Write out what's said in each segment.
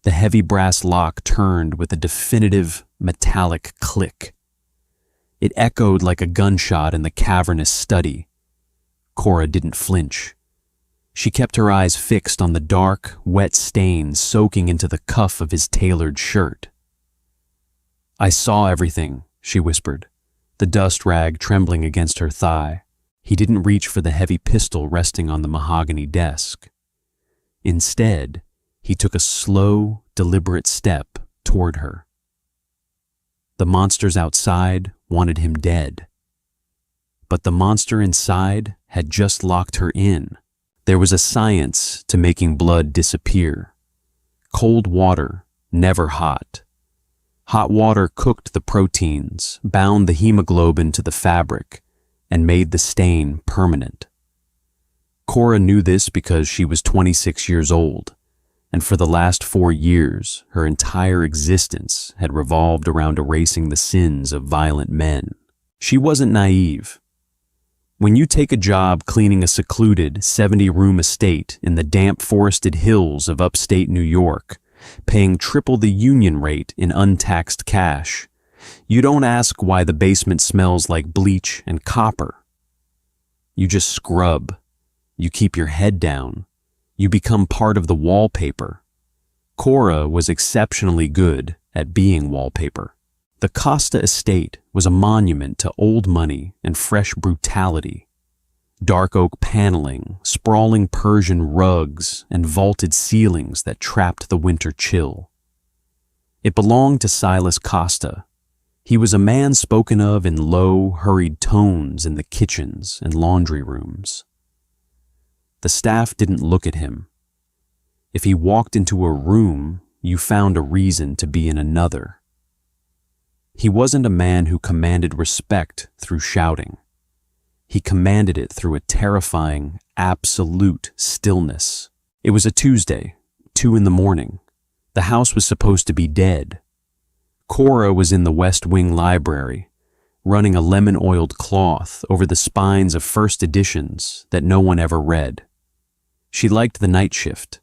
The heavy brass lock turned with a definitive metallic click. It echoed like a gunshot in the cavernous study. Cora didn't flinch. She kept her eyes fixed on the dark, wet stains soaking into the cuff of his tailored shirt. "I saw everything," she whispered, the dust rag trembling against her thigh. He didn't reach for the heavy pistol resting on the mahogany desk. Instead, he took a slow, deliberate step toward her. The monsters outside wanted him dead. But the monster inside had just locked her in. There was a science to making blood disappear. Cold water, never hot. Hot water cooked the proteins, bound the hemoglobin to the fabric, and made the stain permanent. Cora knew this because she was 26 years old, and for the last 4 years, her entire existence had revolved around erasing the sins of violent men. She wasn't naive. When you take a job cleaning a secluded 70-room estate in the damp forested hills of upstate New York, paying triple the union rate in untaxed cash, you don't ask why the basement smells like bleach and copper. You just scrub. You keep your head down. You become part of the wallpaper. Cora was exceptionally good at being wallpaper. The Costa estate was a monument to old money and fresh brutality. Dark oak paneling, sprawling Persian rugs, and vaulted ceilings that trapped the winter chill. It belonged to Silas Costa. He was a man spoken of in low, hurried tones in the kitchens and laundry rooms. The staff didn't look at him. If he walked into a room, you found a reason to be in another. He wasn't a man who commanded respect through shouting. He commanded it through a terrifying, absolute stillness. It was a Tuesday, 2 a.m. The house was supposed to be dead. Cora was in the West Wing library, running a lemon-oiled cloth over the spines of first editions that no one ever read. She liked the night shift.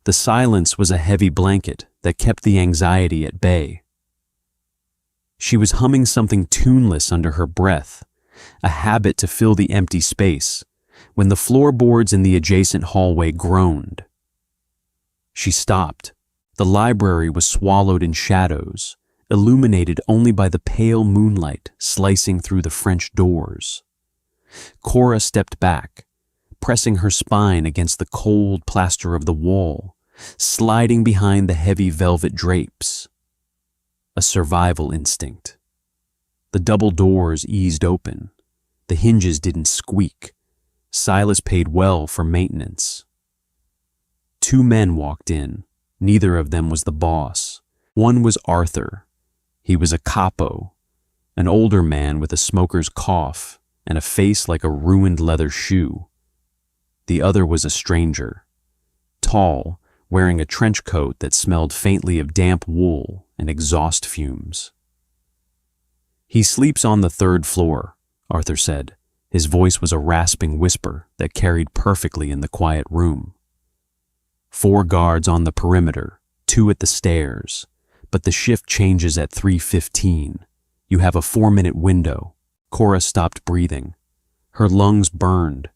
The silence was a heavy blanket that kept the anxiety at bay. She was humming something tuneless under her breath, a habit to fill the empty space, when the floorboards in the adjacent hallway groaned. She stopped. The library was swallowed in shadows, illuminated only by the pale moonlight slicing through the French doors. Cora stepped back, pressing her spine against the cold plaster of the wall, sliding behind the heavy velvet drapes. A survival instinct. The double doors eased open. The hinges didn't squeak. Silas paid well for maintenance. 2 men walked in. Neither of them was the boss. One was Arthur. He was a capo, an older man with a smoker's cough and a face like a ruined leather shoe. The other was a stranger, tall, wearing a trench coat that smelled faintly of damp wool and exhaust fumes. "He sleeps on the 3rd floor," Arthur said. His voice was a rasping whisper that carried perfectly in the quiet room. 4 guards on the perimeter, 2 at the stairs, but the shift changes at 3:15. You have a 4-minute window. Cora stopped breathing. Her lungs burned.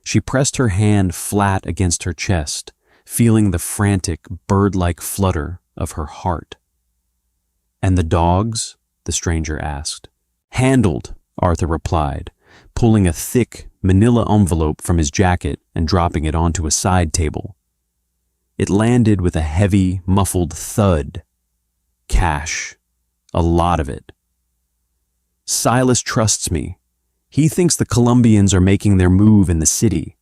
She pressed her hand flat against her chest, feeling the frantic, bird-like flutter of her heart. "And the dogs?" the stranger asked. "Handled," Arthur replied, pulling a thick, manila envelope from his jacket and dropping it onto a side table. It landed with a heavy, muffled thud. Cash. A lot of it. "Silas trusts me. He thinks the Colombians are making their move in the city.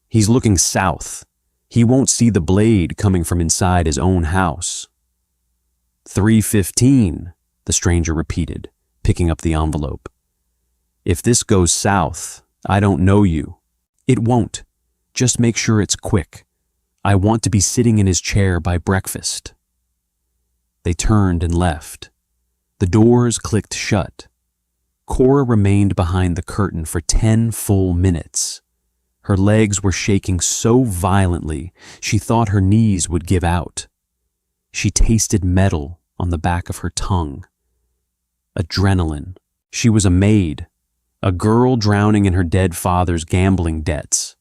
He's looking south. He won't see the blade coming from inside his own house." 3:15, the stranger repeated, picking up the envelope. "If this goes south, I don't know you." "It won't. Just make sure it's quick. I want to be sitting in his chair by breakfast." They turned and left. The doors clicked shut. Cora remained behind the curtain for 10 full minutes. Her legs were shaking so violently she thought her knees would give out. She tasted metal on the back of her tongue. Adrenaline. She was a maid, a girl drowning in her dead father's gambling debts.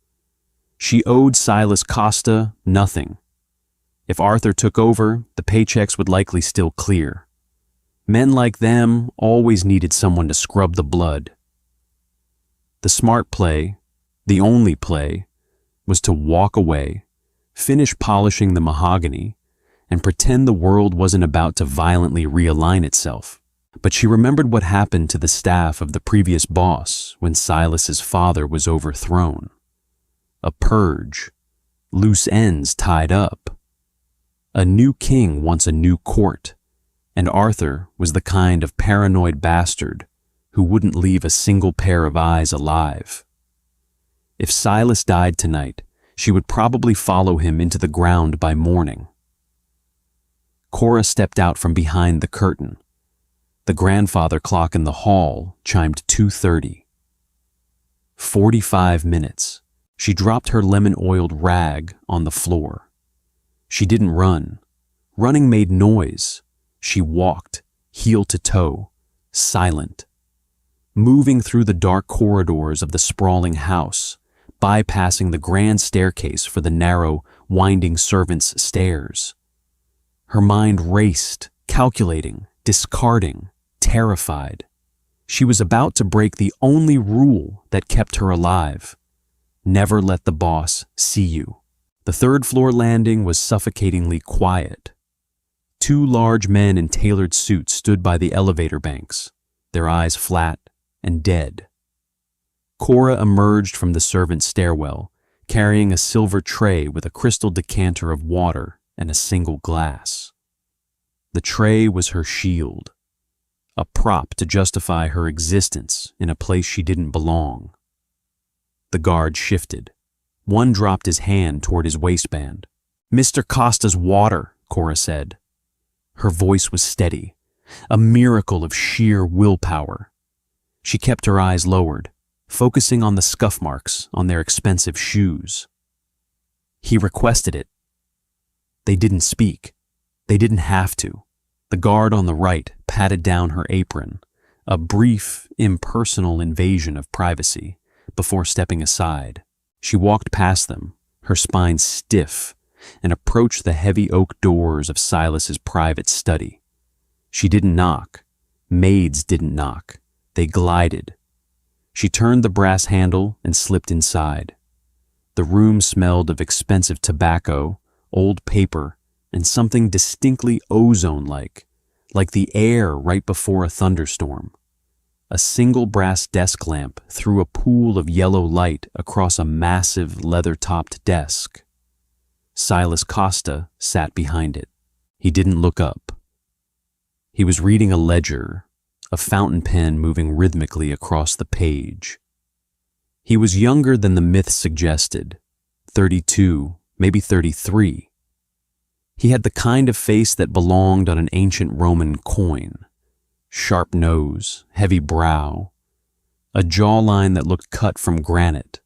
She owed Silas Costa nothing. If Arthur took over, the paychecks would likely still clear. Men like them always needed someone to scrub the blood. The smart play, the only play, was to walk away, finish polishing the mahogany, and pretend the world wasn't about to violently realign itself. But she remembered what happened to the staff of the previous boss when Silas's father was overthrown. A purge, loose ends tied up. A new king wants a new court, and Arthur was the kind of paranoid bastard who wouldn't leave a single pair of eyes alive. If Silas died tonight, she would probably follow him into the ground by morning. Cora stepped out from behind the curtain. The grandfather clock in the hall chimed 2:30. 45 minutes. She dropped her lemon-oiled rag on the floor. She didn't run. Running made noise. She walked, heel to toe, silent. Moving through the dark corridors of the sprawling house, bypassing the grand staircase for the narrow, winding servants' stairs. Her mind raced, calculating, discarding, terrified. She was about to break the only rule that kept her alive. Never let the boss see you. The third-floor landing was suffocatingly quiet. Two large men in tailored suits stood by the elevator banks, their eyes flat and dead. Cora emerged from the servant's stairwell, carrying a silver tray with a crystal decanter of water and a single glass. The tray was her shield, a prop to justify her existence in a place she didn't belong. The guard shifted. One dropped his hand toward his waistband. "Mr. Costa's water," Cora said. Her voice was steady, a miracle of sheer willpower. She kept her eyes lowered, focusing on the scuff marks on their expensive shoes. He requested it. They didn't speak. They didn't have to. The guard on the right patted down her apron, a brief, impersonal invasion of privacy, before stepping aside. She walked past them, her spine stiff, and approached the heavy oak doors of Silas's private study. She didn't knock. Maids didn't knock. They glided. She turned the brass handle and slipped inside. The room smelled of expensive tobacco, old paper, and something distinctly ozone-like, like the air right before a thunderstorm. A single brass desk lamp threw a pool of yellow light across a massive leather-topped desk. Silas Costa sat behind it. He didn't look up. He was reading a ledger, a fountain pen moving rhythmically across the page. He was younger than the myth suggested, 32, maybe 33. He had the kind of face that belonged on an ancient Roman coin. Sharp nose, heavy brow, a jawline that looked cut from granite.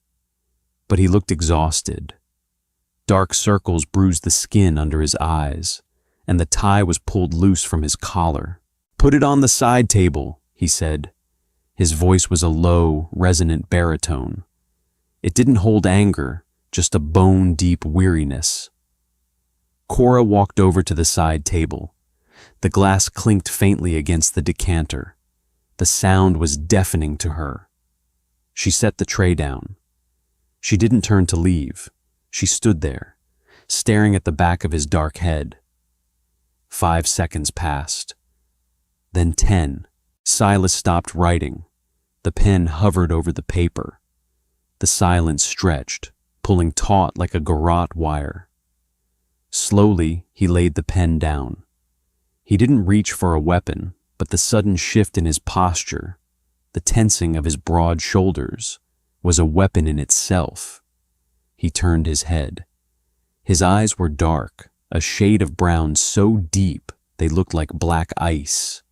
But he looked exhausted. Dark circles bruised the skin under his eyes, and the tie was pulled loose from his collar. "Put it on the side table," he said. His voice was a low, resonant baritone. It didn't hold anger, just a bone-deep weariness. Cora walked over to the side table. The glass clinked faintly against the decanter. The sound was deafening to her. She set the tray down. She didn't turn to leave. She stood there, staring at the back of his dark head. 5 seconds passed. Then 10. Silas stopped writing. The pen hovered over the paper. The silence stretched, pulling taut like a garrote wire. Slowly, he laid the pen down. He didn't reach for a weapon, but the sudden shift in his posture, the tensing of his broad shoulders, was a weapon in itself. He turned his head. His eyes were dark, a shade of brown so deep they looked like black ice.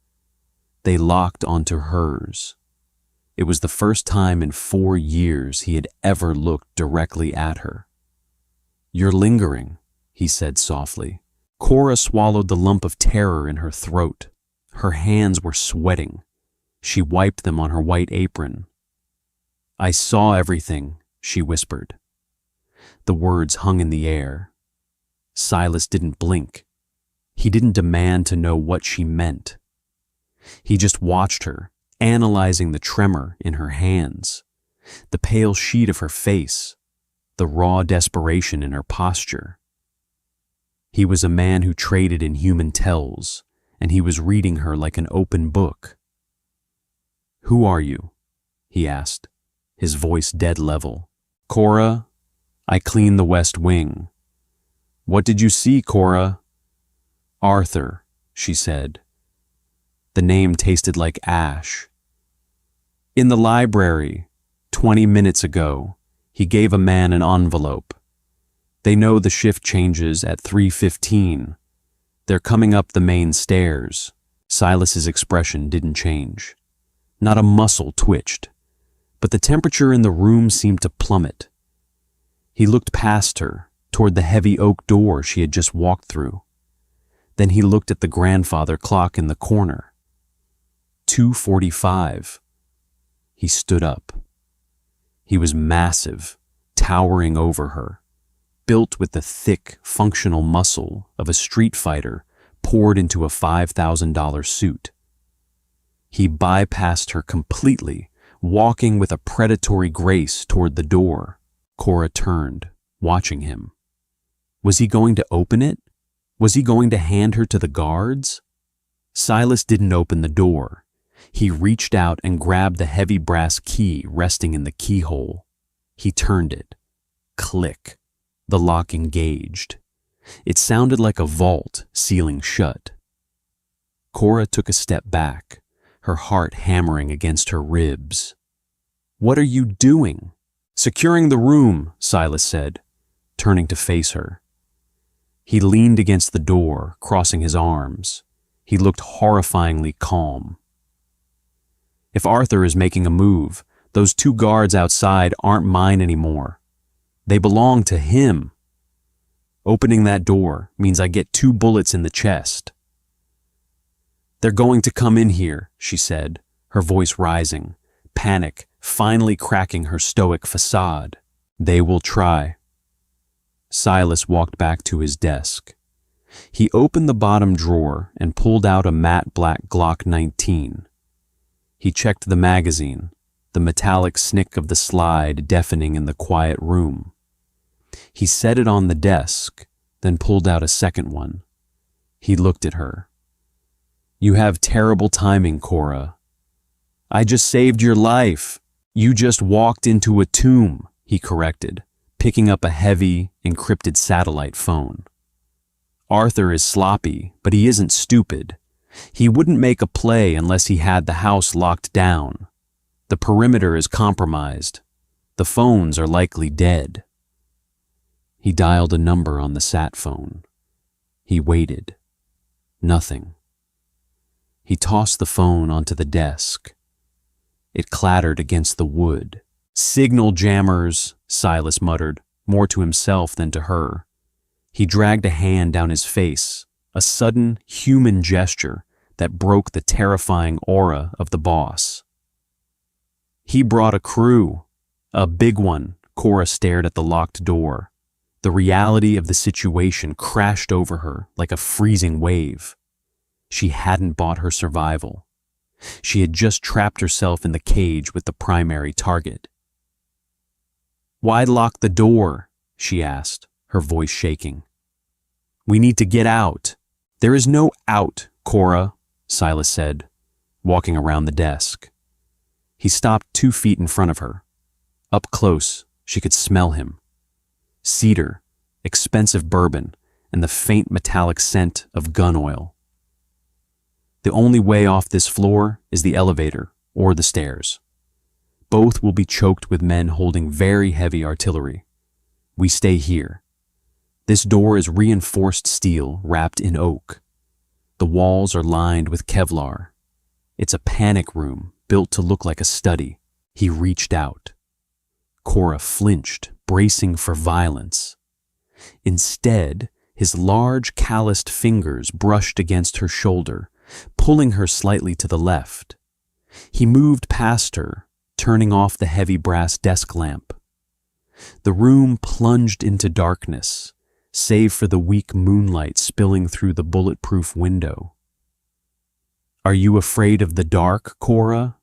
They locked onto hers. It was the first time in 4 years he had ever looked directly at her. "You're lingering," he said softly. Cora swallowed the lump of terror in her throat. Her hands were sweating. She wiped them on her white apron. "I saw everything," she whispered. The words hung in the air. Silas didn't blink. He didn't demand to know what she meant. He just watched her, analyzing the tremor in her hands, the pale sheet of her face, the raw desperation in her posture. He was a man who traded in human tells, and he was reading her like an open book. "Who are you?" he asked, his voice dead level. "Cora, I clean the West Wing." "What did you see, Cora?" "Arthur," she said. The name tasted like ash. "In the library, 20 minutes ago, he gave a man an envelope. They know the shift changes at 3:15. They're coming up the main stairs." Silas's expression didn't change. Not a muscle twitched, but the temperature in the room seemed to plummet. He looked past her, toward the heavy oak door she had just walked through. Then he looked at the grandfather clock in the corner. 2:45. He stood up. He was massive, towering over her, built with the thick, functional muscle of a street fighter poured into a $5,000 suit. He bypassed her completely, walking with a predatory grace toward the door. Cora turned, watching him. Was he going to open it? Was he going to hand her to the guards? Silas didn't open the door. He reached out and grabbed the heavy brass key resting in the keyhole. He turned it. Click. The lock engaged. It sounded like a vault sealing shut. Cora took a step back, her heart hammering against her ribs. "What are you doing?" "Securing the room," Silas said, turning to face her. He leaned against the door, crossing his arms. He looked horrifyingly calm. "If Arthur is making a move, those 2 guards outside aren't mine anymore. They belong to him. Opening that door means I get 2 bullets in the chest." "They're going to come in here," she said, her voice rising, panic finally cracking her stoic facade. "They will try." Silas walked back to his desk. He opened the bottom drawer and pulled out a matte black Glock 19. He checked the magazine, the metallic snick of the slide deafening in the quiet room. He set it on the desk, then pulled out a second one. He looked at her. "You have terrible timing, Cora." "I just saved your life." "You just walked into a tomb," he corrected, picking up a heavy, encrypted satellite phone. "Arthur is sloppy, but he isn't stupid. He wouldn't make a play unless he had the house locked down. The perimeter is compromised. The phones are likely dead." He dialed a number on the sat phone. He waited. Nothing. He tossed the phone onto the desk. It clattered against the wood. "Signal jammers," Silas muttered, more to himself than to her. He dragged a hand down his face, a sudden human gesture that broke the terrifying aura of the boss. "He brought a crew. A big one." Cora stared at the locked door. The reality of the situation crashed over her like a freezing wave. She hadn't bought her survival. She had just trapped herself in the cage with the primary target. "Why lock the door?" she asked, her voice shaking. "We need to get out." "There is no out, Cora," Silas said, walking around the desk. He stopped 2 feet in front of her. Up close, she could smell him. Cedar, expensive bourbon, and the faint metallic scent of gun oil. "The only way off this floor is the elevator or the stairs. Both will be choked with men holding very heavy artillery. We stay here. This door is reinforced steel wrapped in oak. The walls are lined with Kevlar. It's a panic room built to look like a study." He reached out. Cora flinched, bracing for violence. Instead, His large, calloused fingers brushed against her shoulder, pulling her slightly to the left. He moved past her, turning off the heavy brass desk lamp. The room plunged into darkness, save for the weak moonlight spilling through the bulletproof window. "Are you afraid of the dark, Cora?"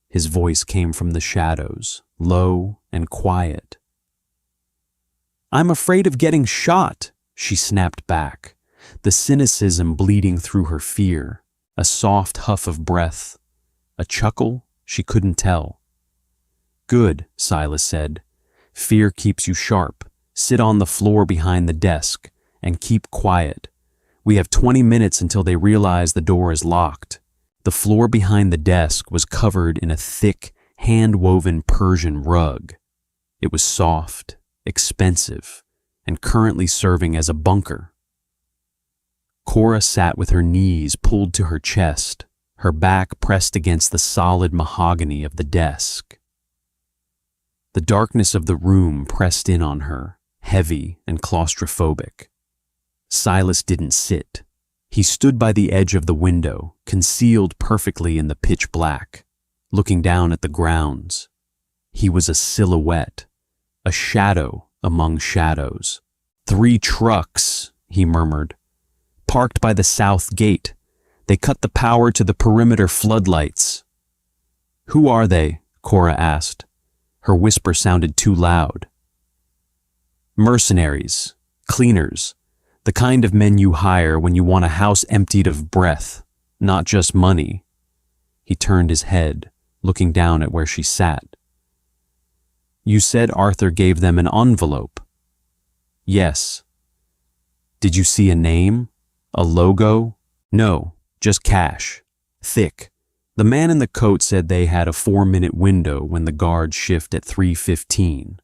His voice came from the shadows, low and quiet. "I'm afraid of getting shot," she snapped back, the cynicism bleeding through her fear, a soft huff of breath. A chuckle? She couldn't tell. "Good," Silas said. "Fear keeps you sharp. Sit on the floor behind the desk and keep quiet. We have 20 minutes until they realize the door is locked." The floor behind the desk was covered in a thick, hand-woven Persian rug. It was soft, expensive, and currently serving as a bunker. Cora sat with her knees pulled to her chest, her back pressed against the solid mahogany of the desk. The darkness of the room pressed in on her, heavy and claustrophobic. Silas didn't sit. He stood by the edge of the window, concealed perfectly in the pitch black, looking down at the grounds. He was a silhouette, a shadow among shadows. "3 trucks," he murmured, "parked by the south gate. They cut the power to the perimeter floodlights." "Who are they?" Cora asked. Her whisper sounded too loud. "Mercenaries, cleaners, the kind of men you hire when you want a house emptied of breath, not just money." He turned his head, looking down at where she sat. "You said Arthur gave them an envelope." "Yes." "Did you see a name? A logo?" "No, just cash. Thick. The man in the coat said they had a 4-minute window when the guards shift at 3:15.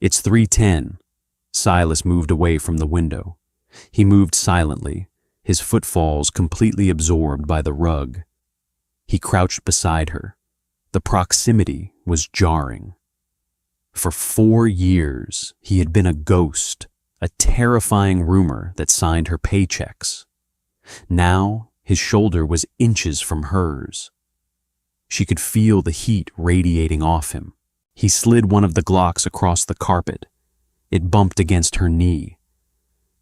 It's 3:10. Silas moved away from the window. He moved silently, his footfalls completely absorbed by the rug. He crouched beside her. The proximity was jarring. For 4 years, he had been a ghost, a terrifying rumor that signed her paychecks. Now, his shoulder was inches from hers. She could feel the heat radiating off him. He slid one of the Glocks across the carpet. It bumped against her knee.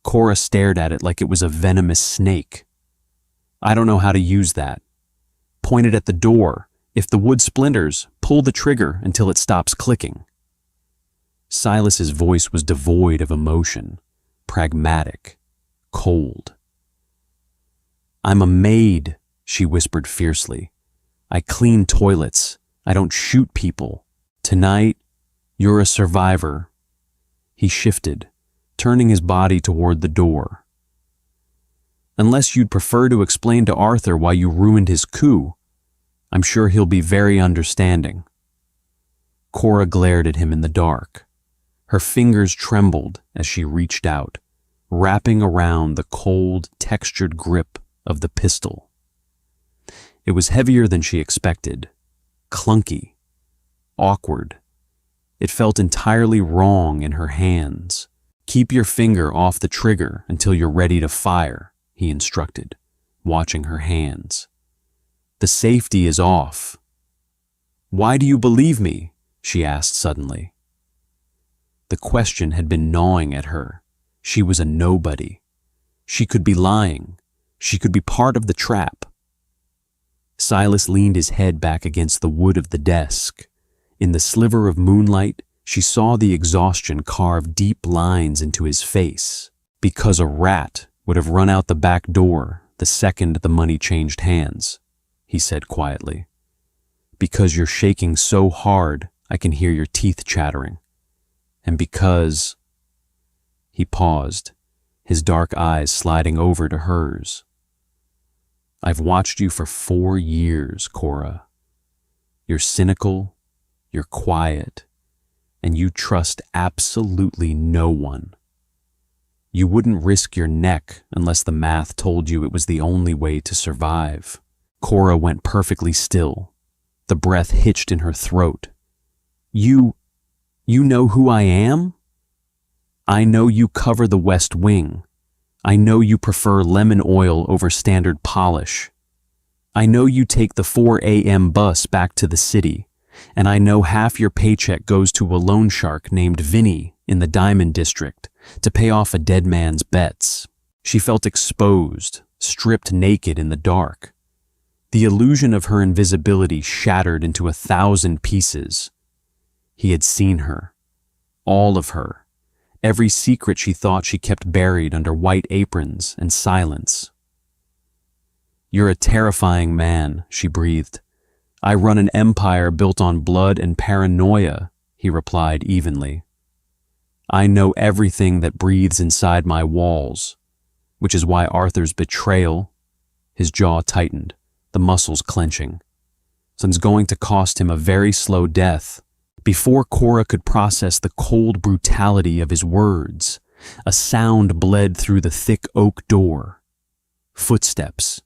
Cora stared at it like it was a venomous snake. "I don't know how to use that." "Point it at the door. If the wood splinters, pull the trigger until it stops clicking." Silas's voice was devoid of emotion, pragmatic, cold. "I'm a maid," she whispered fiercely. "I clean toilets. I don't shoot people. Tonight, you're a survivor." He shifted, turning his body toward the door. "Unless you'd prefer to explain to Arthur why you ruined his coup, I'm sure he'll be very understanding." Cora glared at him in the dark. Her fingers trembled as she reached out, wrapping around the cold, textured grip of the pistol. It was heavier than she expected, clunky, awkward. It felt entirely wrong in her hands. "Keep your finger off the trigger until you're ready to fire," he instructed, watching her hands. "The safety is off." "Why do you believe me?" she asked suddenly. The question had been gnawing at her. She was a nobody. She could be lying. She could be part of the trap. Silas leaned his head back against the wood of the desk. In the sliver of moonlight, she saw the exhaustion carve deep lines into his face. "Because a rat would have run out the back door the second the money changed hands," he said quietly. "Because you're shaking so hard I can hear your teeth chattering. And because—" He paused, his dark eyes sliding over to hers. "I've watched you for 4 years, Cora. You're cynical, you're quiet, and you trust absolutely no one. You wouldn't risk your neck unless the math told you it was the only way to survive." Cora went perfectly still. The breath hitched in her throat. You know who I am?" "I know you cover the West Wing. I know you prefer lemon oil over standard polish. I know you take the 4 a.m. bus back to the city, and I know half your paycheck goes to a loan shark named Vinny in the Diamond District to pay off a dead man's bets. She felt exposed, stripped naked in the dark. The illusion of her invisibility shattered into 1,000 pieces. He had seen her, all of her, every secret she thought she kept buried under white aprons and silence. You're a terrifying man, she breathed. I run an empire built on blood and paranoia, he replied evenly. I know everything that breathes inside my walls, which is why Arthur's betrayal, his jaw tightened, the muscles clenching, is going to cost him a very slow death. Before Cora could process the cold brutality of his words, a sound bled through the thick oak door. Footsteps,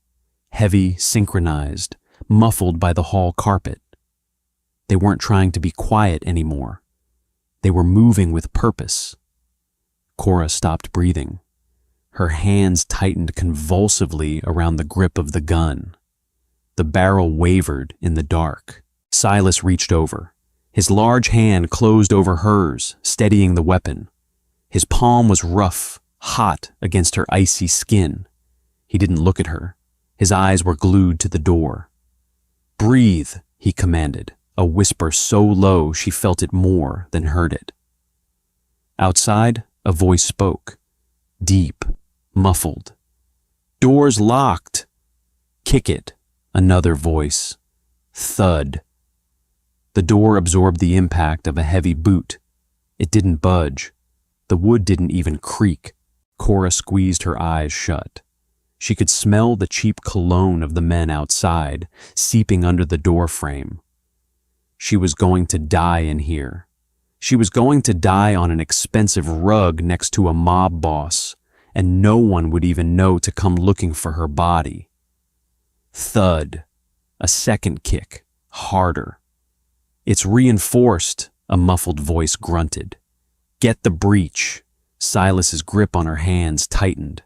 heavy, synchronized, muffled by the hall carpet. They weren't trying to be quiet anymore. They were moving with purpose. Cora stopped breathing. Her hands tightened convulsively around the grip of the gun. The barrel wavered in the dark. Silas reached over. His large hand closed over hers, steadying the weapon. His palm was rough, hot against her icy skin. He didn't look at her. His eyes were glued to the door. Breathe, he commanded, a whisper so low she felt it more than heard it. Outside, a voice spoke, deep, muffled. Door's locked. Kick it, another voice. Thud. The door absorbed the impact of a heavy boot. It didn't budge. The wood didn't even creak. Cora squeezed her eyes shut. She could smell the cheap cologne of the men outside, seeping under the door frame. She was going to die in here. She was going to die on an expensive rug next to a mob boss, and no one would even know to come looking for her body. Thud. A second kick, harder. It's reinforced, a muffled voice grunted. Get the breech. Silas's grip on her hands tightened.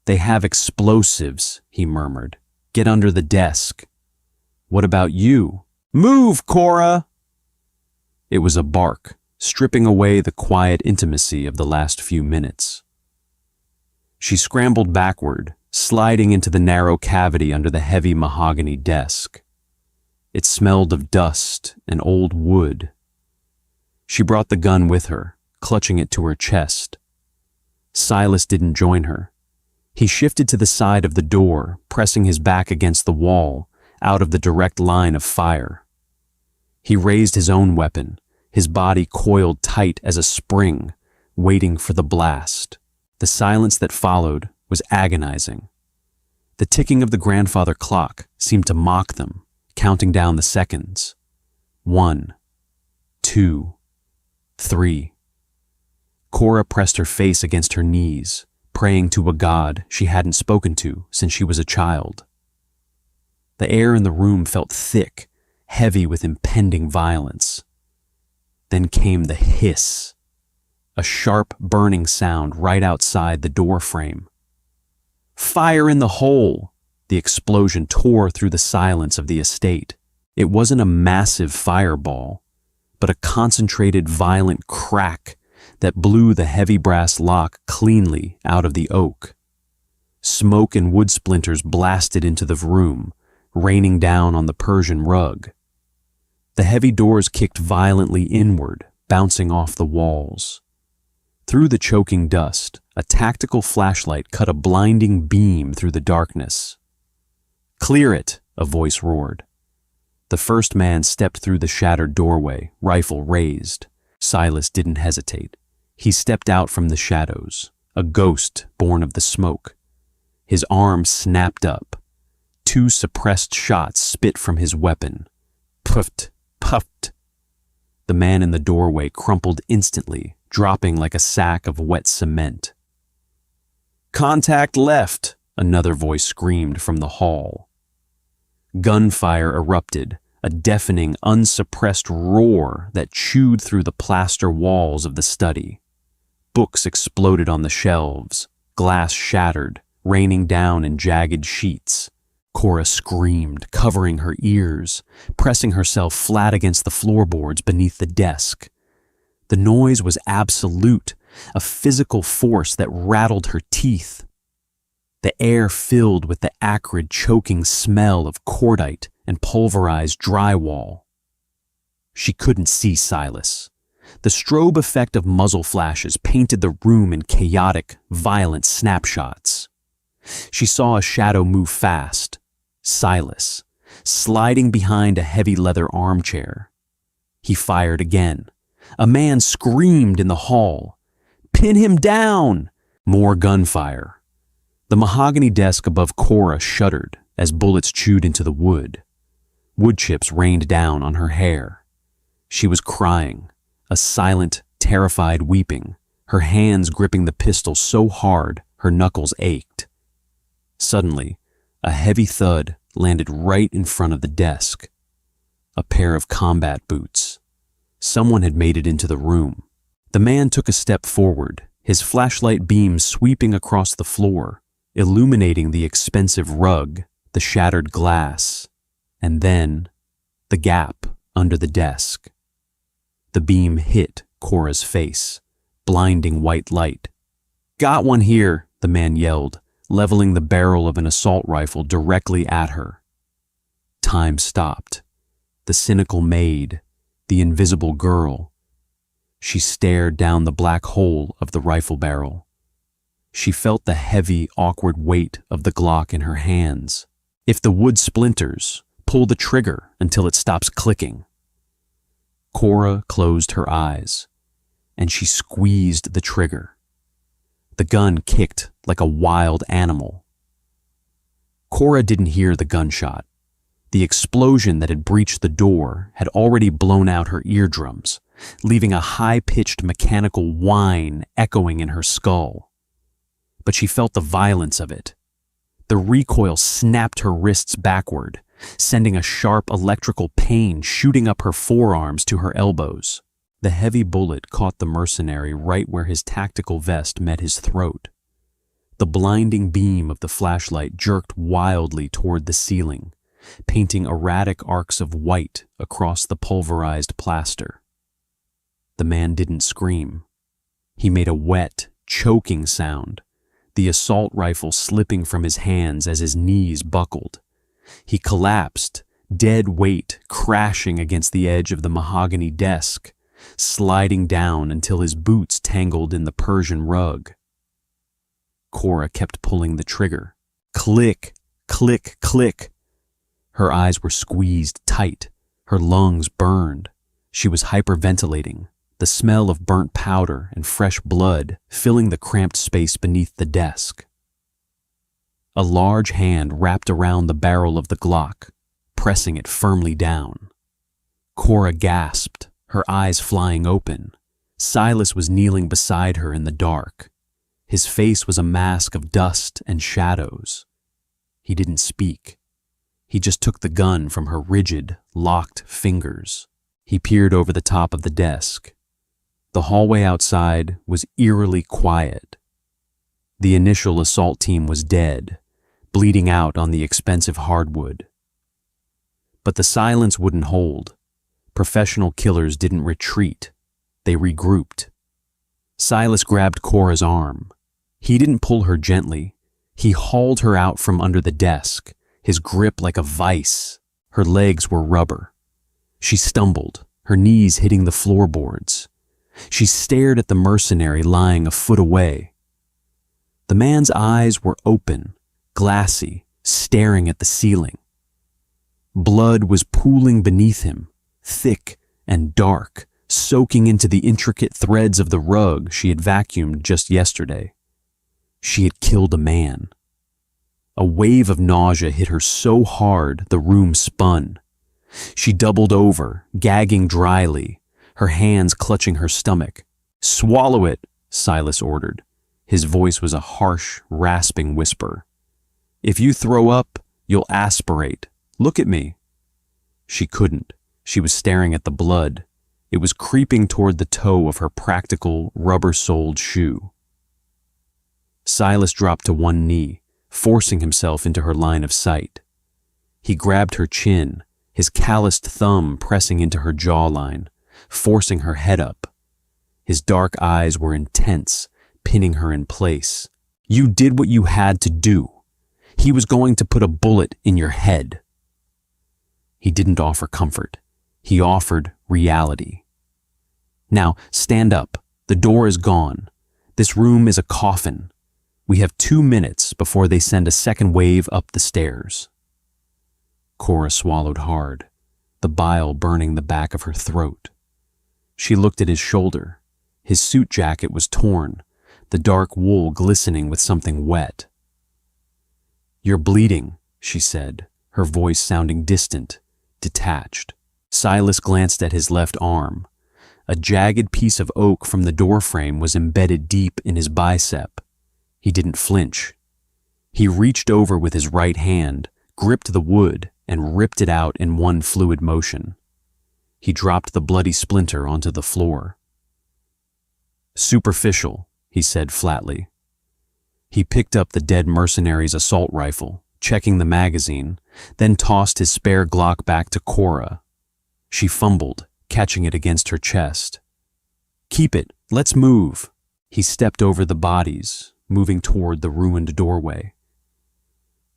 They have explosives, he murmured. Get under the desk. What about you? Move, Cora! It was a bark, stripping away the quiet intimacy of the last few minutes. She scrambled backward, sliding into the narrow cavity under the heavy mahogany desk. It smelled of dust and old wood. She brought the gun with her, clutching it to her chest. Silas didn't join her. He shifted to the side of the door, pressing his back against the wall, out of the direct line of fire. He raised his own weapon, his body coiled tight as a spring, waiting for the blast. The silence that followed was agonizing. The ticking of the grandfather clock seemed to mock them, counting down the seconds. 1, 2, 3. Cora pressed her face against her knees, praying to a god she hadn't spoken to since she was a child. The air in the room felt thick, heavy with impending violence. Then came the hiss, a sharp, burning sound right outside the door frame. Fire in the hole! The explosion tore through the silence of the estate. It wasn't a massive fireball, but a concentrated, violent crack that blew the heavy brass lock cleanly out of the oak. Smoke and wood splinters blasted into the room, raining down on the Persian rug. The heavy doors kicked violently inward, bouncing off the walls. Through the choking dust, a tactical flashlight cut a blinding beam through the darkness. Clear it, a voice roared. The first man stepped through the shattered doorway, rifle raised. Silas didn't hesitate. He stepped out from the shadows, a ghost born of the smoke. His arm snapped up. 2 suppressed shots spit from his weapon. Puffed, puffed. The man in the doorway crumpled instantly, dropping like a sack of wet cement. Contact left, another voice screamed from the hall. Gunfire erupted, a deafening, unsuppressed roar that chewed through the plaster walls of the study. Books exploded on the shelves, glass shattered, raining down in jagged sheets. Cora screamed, covering her ears, pressing herself flat against the floorboards beneath the desk. The noise was absolute, a physical force that rattled her teeth. The air filled with the acrid, choking smell of cordite and pulverized drywall. She couldn't see Silas. The strobe effect of muzzle flashes painted the room in chaotic, violent snapshots. She saw a shadow move fast. Silas, sliding behind a heavy leather armchair. He fired again. A man screamed in the hall. "Pin him down!" More gunfire. The mahogany desk above Cora shuddered as bullets chewed into the wood. Wood chips rained down on her hair. She was crying, a silent, terrified weeping, her hands gripping the pistol so hard her knuckles ached. Suddenly, a heavy thud landed right in front of the desk. A pair of combat boots. Someone had made it into the room. The man took a step forward, his flashlight beam sweeping across the floor, illuminating the expensive rug, the shattered glass, and then the gap under the desk. The beam hit Cora's face, blinding white light. "Got one here," the man yelled, leveling the barrel of an assault rifle directly at her. Time stopped. The cynical maid, the invisible girl. She stared down the black hole of the rifle barrel. She felt the heavy, awkward weight of the Glock in her hands. If the wood splinters, pull the trigger until it stops clicking. Cora closed her eyes, and she squeezed the trigger. The gun kicked like a wild animal. Cora didn't hear the gunshot. The explosion that had breached the door had already blown out her eardrums, leaving a high-pitched mechanical whine echoing in her skull. But she felt the violence of it. The recoil snapped her wrists backward, sending a sharp electrical pain shooting up her forearms to her elbows. The heavy bullet caught the mercenary right where his tactical vest met his throat. The blinding beam of the flashlight jerked wildly toward the ceiling, painting erratic arcs of white across the pulverized plaster. The man didn't scream. He made a wet, choking sound, the assault rifle slipping from his hands as his knees buckled. He collapsed, dead weight crashing against the edge of the mahogany desk, sliding down until his boots tangled in the Persian rug. Cora kept pulling the trigger. Click, click, click. Her eyes were squeezed tight, her lungs burned. She was hyperventilating, the smell of burnt powder and fresh blood filling the cramped space beneath the desk. A large hand wrapped around the barrel of the Glock, pressing it firmly down. Cora gasped, her eyes flying open. Silas was kneeling beside her in the dark. His face was a mask of dust and shadows. He didn't speak. He just took the gun from her rigid, locked fingers. He peered over the top of the desk. The hallway outside was eerily quiet. The initial assault team was dead, bleeding out on the expensive hardwood. But the silence wouldn't hold. Professional killers didn't retreat. They regrouped. Silas grabbed Cora's arm. He didn't pull her gently. He hauled her out from under the desk, his grip like a vice. Her legs were rubber. She stumbled, her knees hitting the floorboards. She stared at the mercenary lying a foot away. The man's eyes were open, glassy, staring at the ceiling. Blood was pooling beneath him, thick and dark, soaking into the intricate threads of the rug she had vacuumed just yesterday. She had killed a man. A wave of nausea hit her so hard the room spun. She doubled over, gagging dryly, her hands clutching her stomach. "Swallow it," Silas ordered. His voice was a harsh, rasping whisper. "If you throw up, you'll aspirate. Look at me." She couldn't. She was staring at the blood. It was creeping toward the toe of her practical, rubber-soled shoe. Silas dropped to one knee, forcing himself into her line of sight. He grabbed her chin, his calloused thumb pressing into her jawline, forcing her head up. His dark eyes were intense, pinning her in place. You did what you had to do. He was going to put a bullet in your head. He didn't offer comfort. He offered reality. Now, stand up. The door is gone. This room is a coffin. We have 2 minutes before they send a second wave up the stairs. Cora swallowed hard, the bile burning the back of her throat. She looked at his shoulder. His suit jacket was torn, the dark wool glistening with something wet. "You're bleeding," she said, her voice sounding distant, detached. Silas glanced at his left arm. A jagged piece of oak from the doorframe was embedded deep in his bicep. He didn't flinch. He reached over with his right hand, gripped the wood, and ripped it out in one fluid motion. He dropped the bloody splinter onto the floor. "Superficial," he said flatly. He picked up the dead mercenary's assault rifle, checking the magazine, then tossed his spare Glock back to Cora. She fumbled, catching it against her chest. "Keep it, let's move." He stepped over the bodies, moving toward the ruined doorway.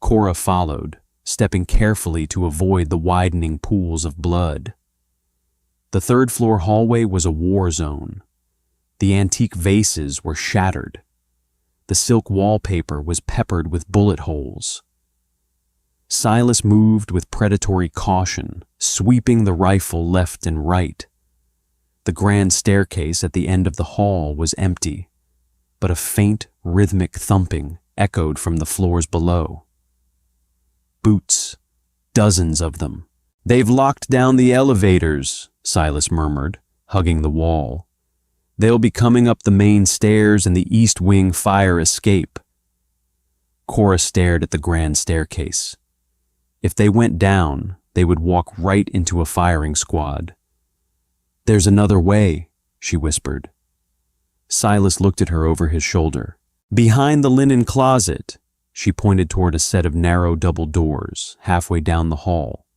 Cora followed, stepping carefully to avoid the widening pools of blood. The third-floor hallway was a war zone. The antique vases were shattered. The silk wallpaper was peppered with bullet holes. Silas moved with predatory caution, sweeping the rifle left and right. The grand staircase at the end of the hall was empty, but a faint, rhythmic thumping echoed from the floors below. Boots, dozens of them. "They've locked down the elevators," Silas murmured, hugging the wall. "They'll be coming up the main stairs and the east wing fire escape." Cora stared at the grand staircase. If they went down, they would walk right into a firing squad. "There's another way," she whispered. Silas looked at her over his shoulder. "Behind the linen closet," she pointed toward a set of narrow double doors halfway down the hall.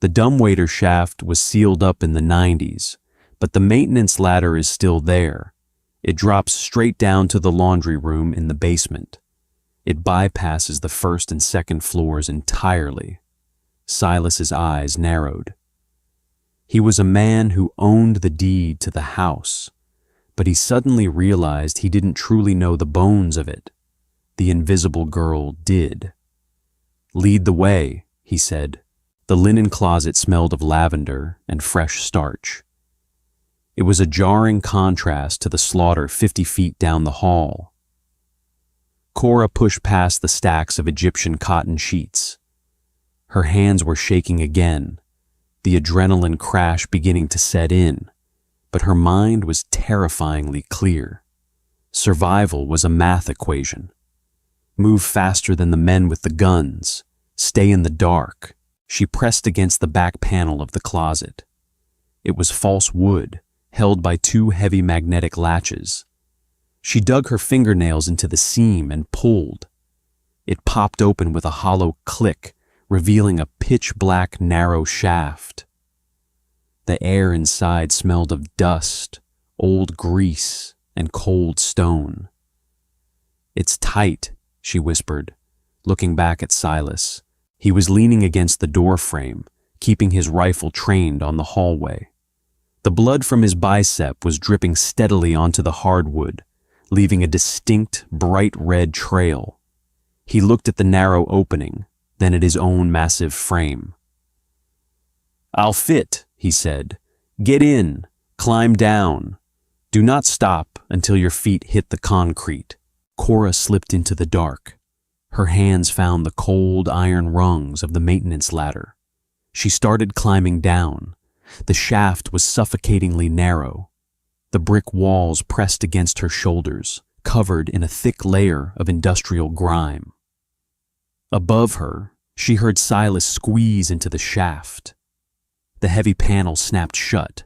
The dumbwaiter shaft was sealed up in the 90s, but the maintenance ladder is still there. It drops straight down to the laundry room in the basement. It bypasses the first and second floors entirely. Silas's eyes narrowed. He was a man who owned the deed to the house, but he suddenly realized he didn't truly know the bones of it. The invisible girl did. "Lead the way," he said. The linen closet smelled of lavender and fresh starch. It was a jarring contrast to the slaughter 50 feet down the hall. Cora pushed past the stacks of Egyptian cotton sheets. Her hands were shaking again, the adrenaline crash beginning to set in, but her mind was terrifyingly clear. Survival was a math equation. Move faster than the men with the guns. Stay in the dark. She pressed against the back panel of the closet. It was false wood, held by 2 heavy magnetic latches. She dug her fingernails into the seam and pulled. It popped open with a hollow click, revealing a pitch-black narrow shaft. The air inside smelled of dust, old grease, and cold stone. "It's tight," she whispered, looking back at Silas. He was leaning against the door frame, keeping his rifle trained on the hallway. The blood from his bicep was dripping steadily onto the hardwood, leaving a distinct, bright red trail. He looked at the narrow opening, then at his own massive frame. "I'll fit," he said. "Get in, climb down. Do not stop until your feet hit the concrete." Cora slipped into the dark. Her hands found the cold iron rungs of the maintenance ladder. She started climbing down. The shaft was suffocatingly narrow. The brick walls pressed against her shoulders, covered in a thick layer of industrial grime. Above her, she heard Silas squeeze into the shaft. The heavy panel snapped shut,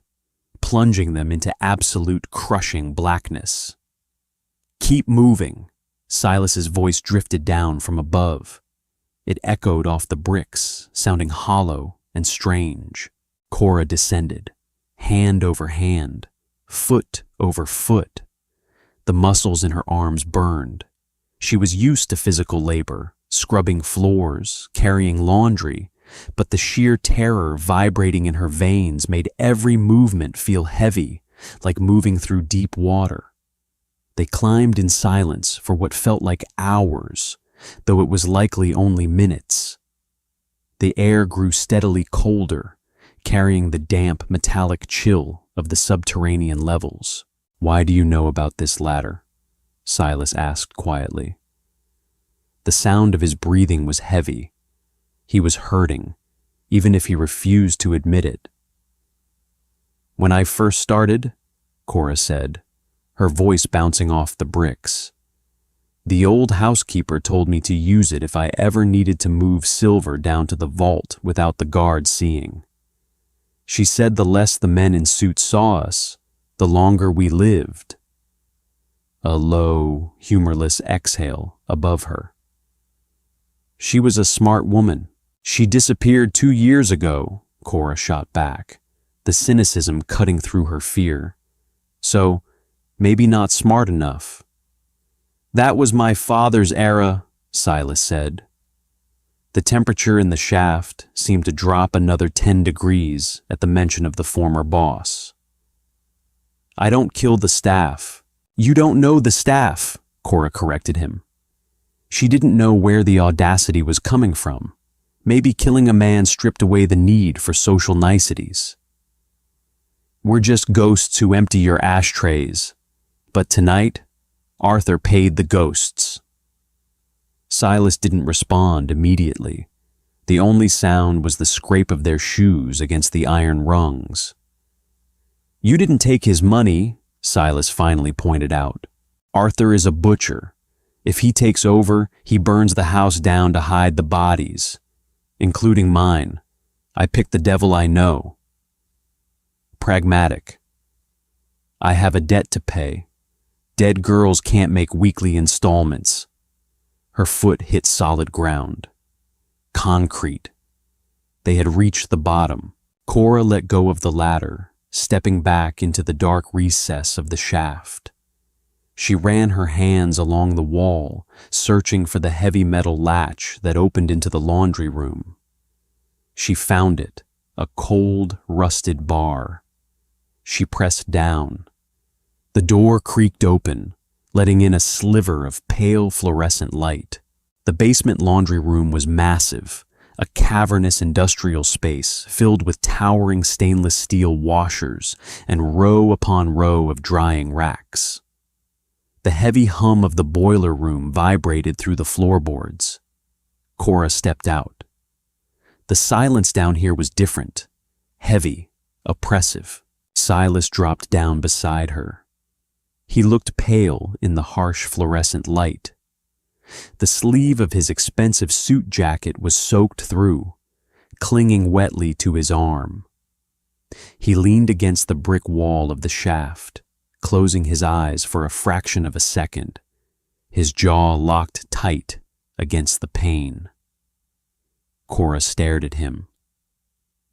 plunging them into absolute crushing blackness. "Keep moving," Silas's voice drifted down from above. It echoed off the bricks, sounding hollow and strange. Cora descended, hand over hand, foot over foot. The muscles in her arms burned. She was used to physical labor, scrubbing floors, carrying laundry, but the sheer terror vibrating in her veins made every movement feel heavy, like moving through deep water. They climbed in silence for what felt like hours, though it was likely only minutes. The air grew steadily colder, carrying the damp, metallic chill of the subterranean levels. "Why do you know about this ladder?" Silas asked quietly. The sound of his breathing was heavy. He was hurting, even if he refused to admit it. "When I first started," Cora said, her voice bouncing off the bricks, "the old housekeeper told me to use it if I ever needed to move silver down to the vault without the guard seeing. She said the less the men in suits saw us, the longer we lived." A low, humorless exhale above her. "She was a smart woman. She disappeared 2 years ago," Cora shot back, the cynicism cutting through her fear. "So, maybe not smart enough." "That was my father's era," Silas said. The temperature in the shaft seemed to drop another 10 degrees at the mention of the former boss. "I don't kill the staff." "You don't know the staff," Cora corrected him. She didn't know where the audacity was coming from. Maybe killing a man stripped away the need for social niceties. "We're just ghosts who empty your ashtrays. But tonight, Arthur paid the ghosts." Silas didn't respond immediately. The only sound was the scrape of their shoes against the iron rungs. "You didn't take his money," Silas finally pointed out. "Arthur is a butcher. If he takes over, he burns the house down to hide the bodies, including mine. I pick the devil I know." "Pragmatic. I have a debt to pay. Dead girls can't make weekly installments." Her foot hit solid ground. Concrete. They had reached the bottom. Cora let go of the ladder, stepping back into the dark recess of the shaft. She ran her hands along the wall, searching for the heavy metal latch that opened into the laundry room. She found it, a cold, rusted bar. She pressed down. The door creaked open, letting in a sliver of pale fluorescent light. The basement laundry room was massive, a cavernous industrial space filled with towering stainless steel washers and row upon row of drying racks. The heavy hum of the boiler room vibrated through the floorboards. Cora stepped out. The silence down here was different, heavy, oppressive. Silas dropped down beside her. He looked pale in the harsh fluorescent light. The sleeve of his expensive suit jacket was soaked through, clinging wetly to his arm. He leaned against the brick wall of the shaft, closing his eyes for a fraction of a second, his jaw locked tight against the pain. Cora stared at him.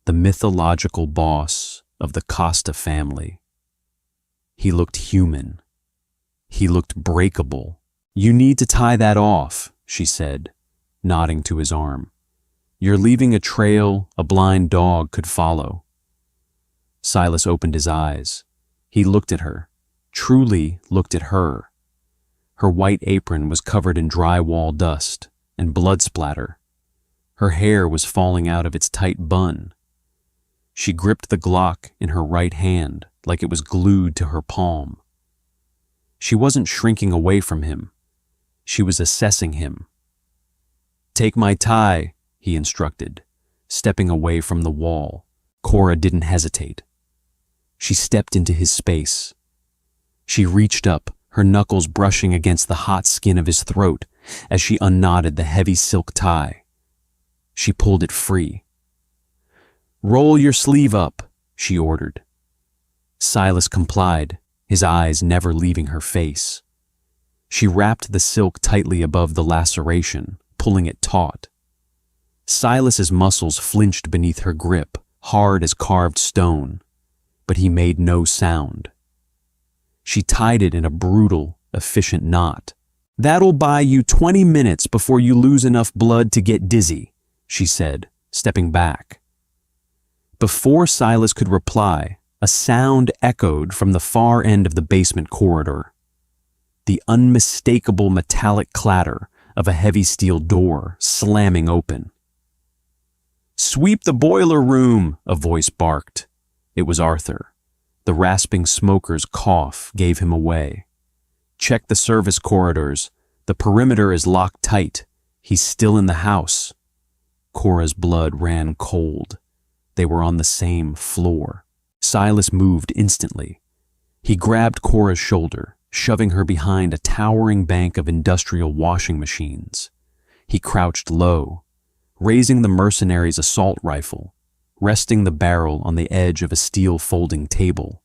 The mythological boss of the Costa family. He looked human. He looked breakable. "You need to tie that off," she said, nodding to his arm. "You're leaving a trail a blind dog could follow." Silas opened his eyes. He looked at her, truly looked at her. Her white apron was covered in drywall dust and blood splatter. Her hair was falling out of its tight bun. She gripped the Glock in her right hand like it was glued to her palm. She wasn't shrinking away from him. She was assessing him. "Take my tie," he instructed, stepping away from the wall. Cora didn't hesitate. She stepped into his space. She reached up, her knuckles brushing against the hot skin of his throat as she unknotted the heavy silk tie. She pulled it free. "Roll your sleeve up," she ordered. Silas complied, his eyes never leaving her face. She wrapped the silk tightly above the laceration, pulling it taut. Silas's muscles flinched beneath her grip, hard as carved stone, but he made no sound. She tied it in a brutal, efficient knot. "That'll buy you 20 minutes before you lose enough blood to get dizzy," she said, stepping back. Before Silas could reply, a sound echoed from the far end of the basement corridor. The unmistakable metallic clatter of a heavy steel door slamming open. "Sweep the boiler room," a voice barked. It was Arthur. The rasping smoker's cough gave him away. "Check the service corridors. The perimeter is locked tight. He's still in the house." Cora's blood ran cold. They were on the same floor. Silas moved instantly. He grabbed Cora's shoulder, shoving her behind a towering bank of industrial washing machines. He crouched low, raising the mercenary's assault rifle, resting the barrel on the edge of a steel folding table.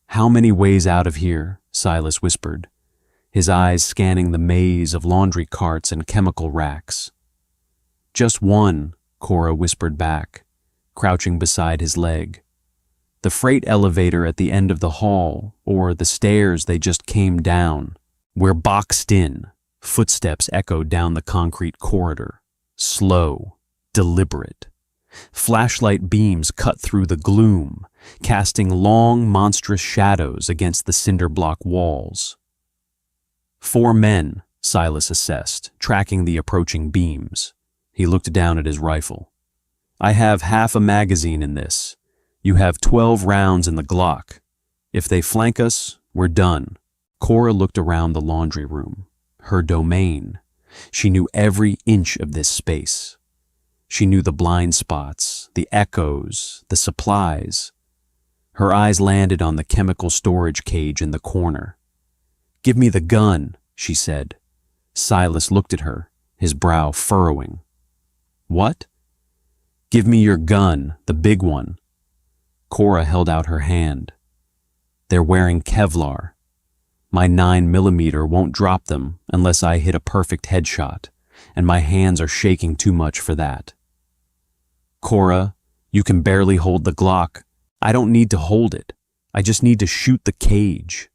"How many ways out of here?" Silas whispered, his eyes scanning the maze of laundry carts and chemical racks. "Just one," Cora whispered back, crouching beside his leg. "The freight elevator at the end of the hall, or the stairs they just came down." "We're boxed in." Footsteps echoed down the concrete corridor, slow, deliberate. Flashlight beams cut through the gloom, casting long, monstrous shadows against the cinder block walls. 4 men, Silas assessed, tracking the approaching beams. He looked down at his rifle. "I have half a magazine in this. You have 12 rounds in the Glock. If they flank us, we're done." Cora looked around the laundry room. Her domain. She knew every inch of this space. She knew the blind spots, the echoes, the supplies. Her eyes landed on the chemical storage cage in the corner. "Give me the gun," she said. Silas looked at her, his brow furrowing. "What?" "Give me your gun, the big one." Cora held out her hand. "They're wearing Kevlar. My 9mm won't drop them unless I hit a perfect headshot, and my hands are shaking too much for that." "Cora, you can barely hold the Glock. I don't need to hold it. I just need to shoot the cage."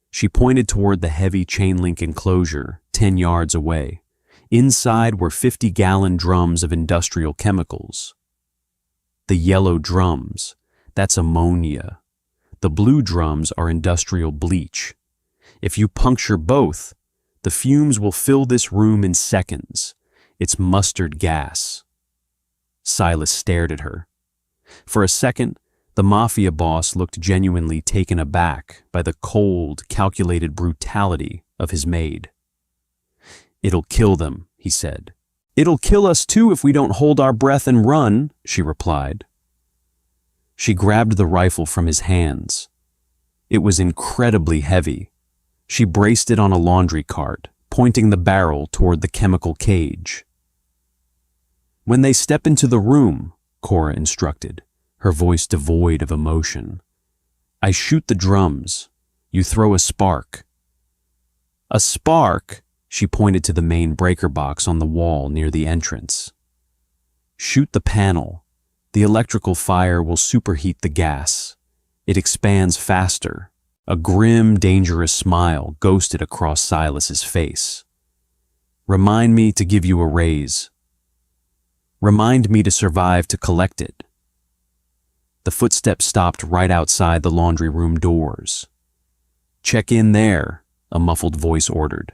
She pointed toward the heavy chain-link enclosure 10 yards away. Inside were 50-gallon drums of industrial chemicals. "The yellow drums, that's ammonia. The blue drums are industrial bleach. If you puncture both, the fumes will fill this room in seconds. It's mustard gas." Silas stared at her. For a second, the Mafia boss looked genuinely taken aback by the cold, calculated brutality of his maid. "It'll kill them," he said. "It'll kill us too if we don't hold our breath and run," she replied. She grabbed the rifle from his hands. It was incredibly heavy. She braced it on a laundry cart, pointing the barrel toward the chemical cage. "When they step into the room," Cora instructed, her voice devoid of emotion, "I shoot the drums. You throw a spark." "A spark?" She pointed to the main breaker box on the wall near the entrance. "Shoot the panel. The electrical fire will superheat the gas. It expands faster." A grim, dangerous smile ghosted across Silas's face. "Remind me to give you a raise. Remind me to survive to collect it." The footsteps stopped right outside the laundry room doors. "Check in there," a muffled voice ordered.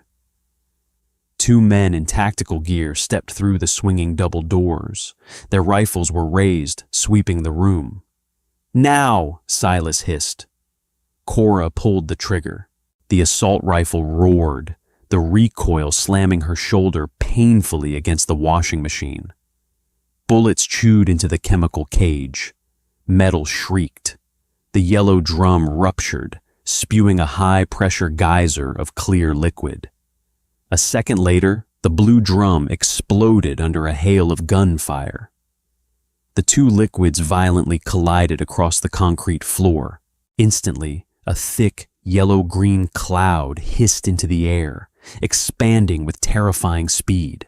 2 men in tactical gear stepped through the swinging double doors. Their rifles were raised, sweeping the room. "Now!" Silas hissed. Cora pulled the trigger. The assault rifle roared, the recoil slamming her shoulder painfully against the washing machine. Bullets chewed into the chemical cage. Metal shrieked. The yellow drum ruptured, spewing a high-pressure geyser of clear liquid. A second later, the blue drum exploded under a hail of gunfire. The 2 liquids violently collided across the concrete floor. Instantly, a thick, yellow-green cloud hissed into the air, expanding with terrifying speed.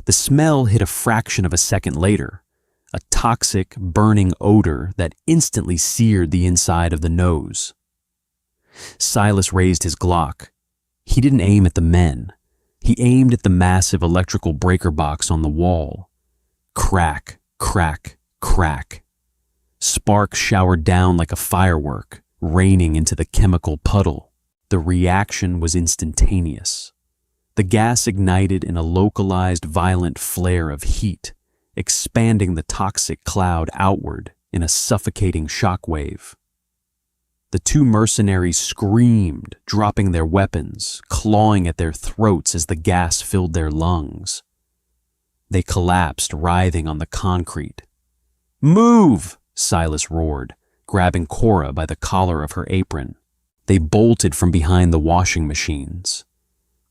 The smell hit a fraction of a second later, a toxic, burning odor that instantly seared the inside of the nose. Silas raised his Glock. He didn't aim at the men. He aimed at the massive electrical breaker box on the wall. Crack, crack, crack. Sparks showered down like a firework, raining into the chemical puddle. The reaction was instantaneous. The gas ignited in a localized, violent flare of heat, expanding the toxic cloud outward in a suffocating shockwave. The two mercenaries screamed, dropping their weapons, clawing at their throats as the gas filled their lungs. They collapsed, writhing on the concrete. "Move!" Silas roared, grabbing Cora by the collar of her apron. They bolted from behind the washing machines.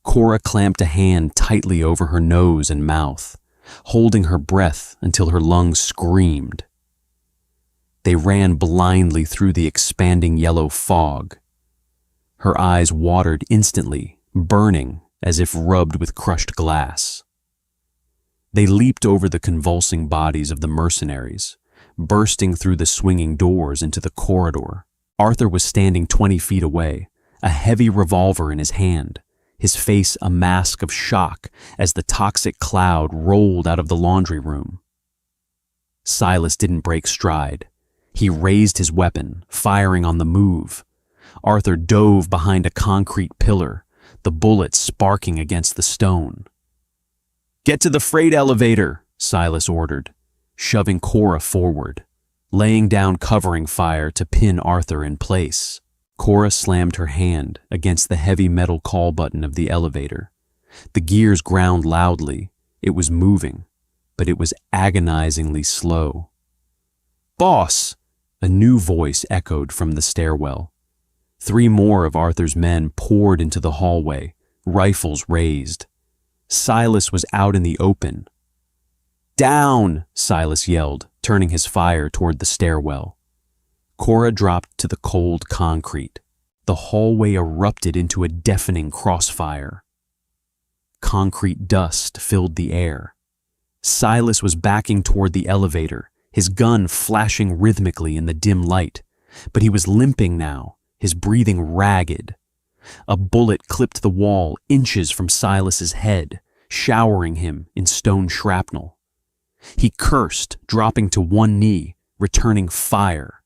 Cora clamped a hand tightly over her nose and mouth, holding her breath until her lungs screamed. They ran blindly through the expanding yellow fog. Her eyes watered instantly, burning as if rubbed with crushed glass. They leaped over the convulsing bodies of the mercenaries, bursting through the swinging doors into the corridor. Arthur was standing 20 feet away, a heavy revolver in his hand, his face a mask of shock as the toxic cloud rolled out of the laundry room. Silas didn't break stride. He raised his weapon, firing on the move. Arthur dove behind a concrete pillar, the bullet sparking against the stone. "Get to the freight elevator," Silas ordered, shoving Cora forward, laying down covering fire to pin Arthur in place. Cora slammed her hand against the heavy metal call button of the elevator. The gears ground loudly. It was moving, but it was agonizingly slow. "Boss!" A new voice echoed from the stairwell. 3 more of Arthur's men poured into the hallway, rifles raised. Silas was out in the open. "Down!" Silas yelled, turning his fire toward the stairwell. Cora dropped to the cold concrete. The hallway erupted into a deafening crossfire. Concrete dust filled the air. Silas was backing toward the elevator, his gun flashing rhythmically in the dim light, but he was limping now, his breathing ragged. A bullet clipped the wall inches from Silas's head, showering him in stone shrapnel. He cursed, dropping to one knee, returning fire.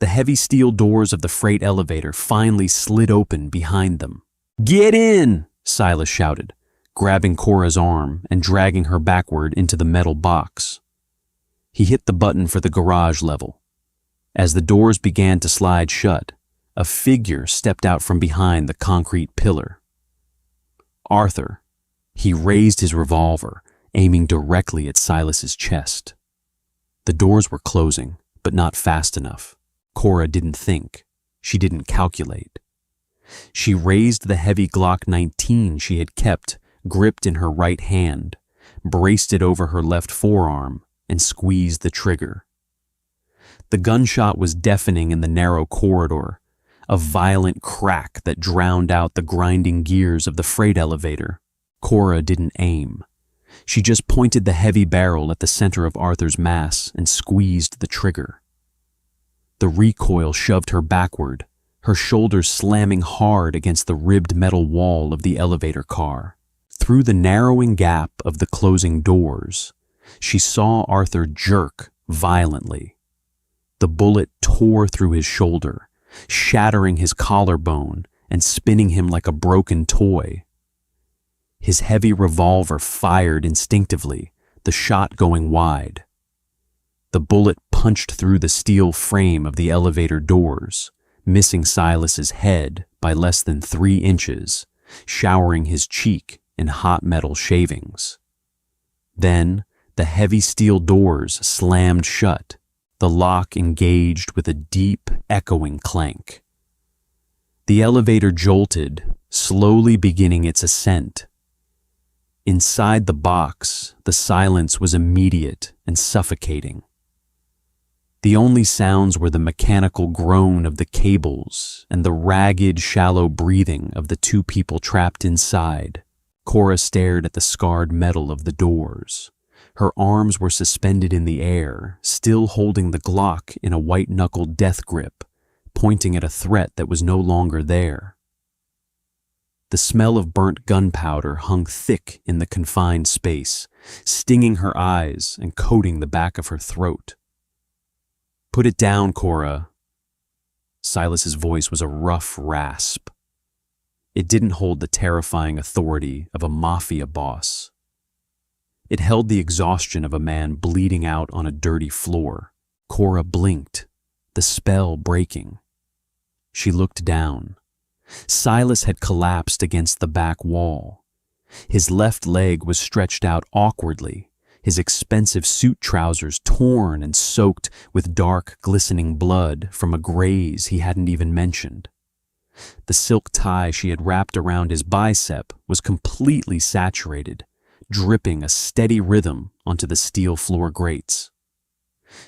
The heavy steel doors of the freight elevator finally slid open behind them. "Get in!" Silas shouted, grabbing Cora's arm and dragging her backward into the metal box. He hit the button for the garage level. As the doors began to slide shut, a figure stepped out from behind the concrete pillar. Arthur. He raised his revolver, aiming directly at Silas's chest. The doors were closing, but not fast enough. Cora didn't think. She didn't calculate. She raised the heavy Glock 19 she had kept, gripped in her right hand, braced it over her left forearm, and squeezed the trigger. The gunshot was deafening in the narrow corridor, a violent crack that drowned out the grinding gears of the freight elevator. Cora didn't aim. She just pointed the heavy barrel at the center of Arthur's mass and squeezed the trigger. The recoil shoved her backward, her shoulders slamming hard against the ribbed metal wall of the elevator car. Through the narrowing gap of the closing doors, she saw Arthur jerk violently. The bullet tore through his shoulder, shattering his collarbone and spinning him like a broken toy. His heavy revolver fired instinctively, the shot going wide. The bullet punched through the steel frame of the elevator doors, missing Silas's head by less than 3 inches, showering his cheek in hot metal shavings. Then, the heavy steel doors slammed shut, the lock engaged with a deep, echoing clank. The elevator jolted, slowly beginning its ascent. Inside the box, the silence was immediate and suffocating. The only sounds were the mechanical groan of the cables and the ragged, shallow breathing of the two people trapped inside. Cora stared at the scarred metal of the doors. Her arms were suspended in the air, still holding the Glock in a white-knuckled death grip, pointing at a threat that was no longer there. The smell of burnt gunpowder hung thick in the confined space, stinging her eyes and coating the back of her throat. "Put it down, Cora." Silas's voice was a rough rasp. It didn't hold the terrifying authority of a Mafia boss. It held the exhaustion of a man bleeding out on a dirty floor. Cora blinked, the spell breaking. She looked down. Silas had collapsed against the back wall. His left leg was stretched out awkwardly, his expensive suit trousers torn and soaked with dark, glistening blood from a graze he hadn't even mentioned. The silk tie she had wrapped around his bicep was completely saturated, dripping a steady rhythm onto the steel floor grates.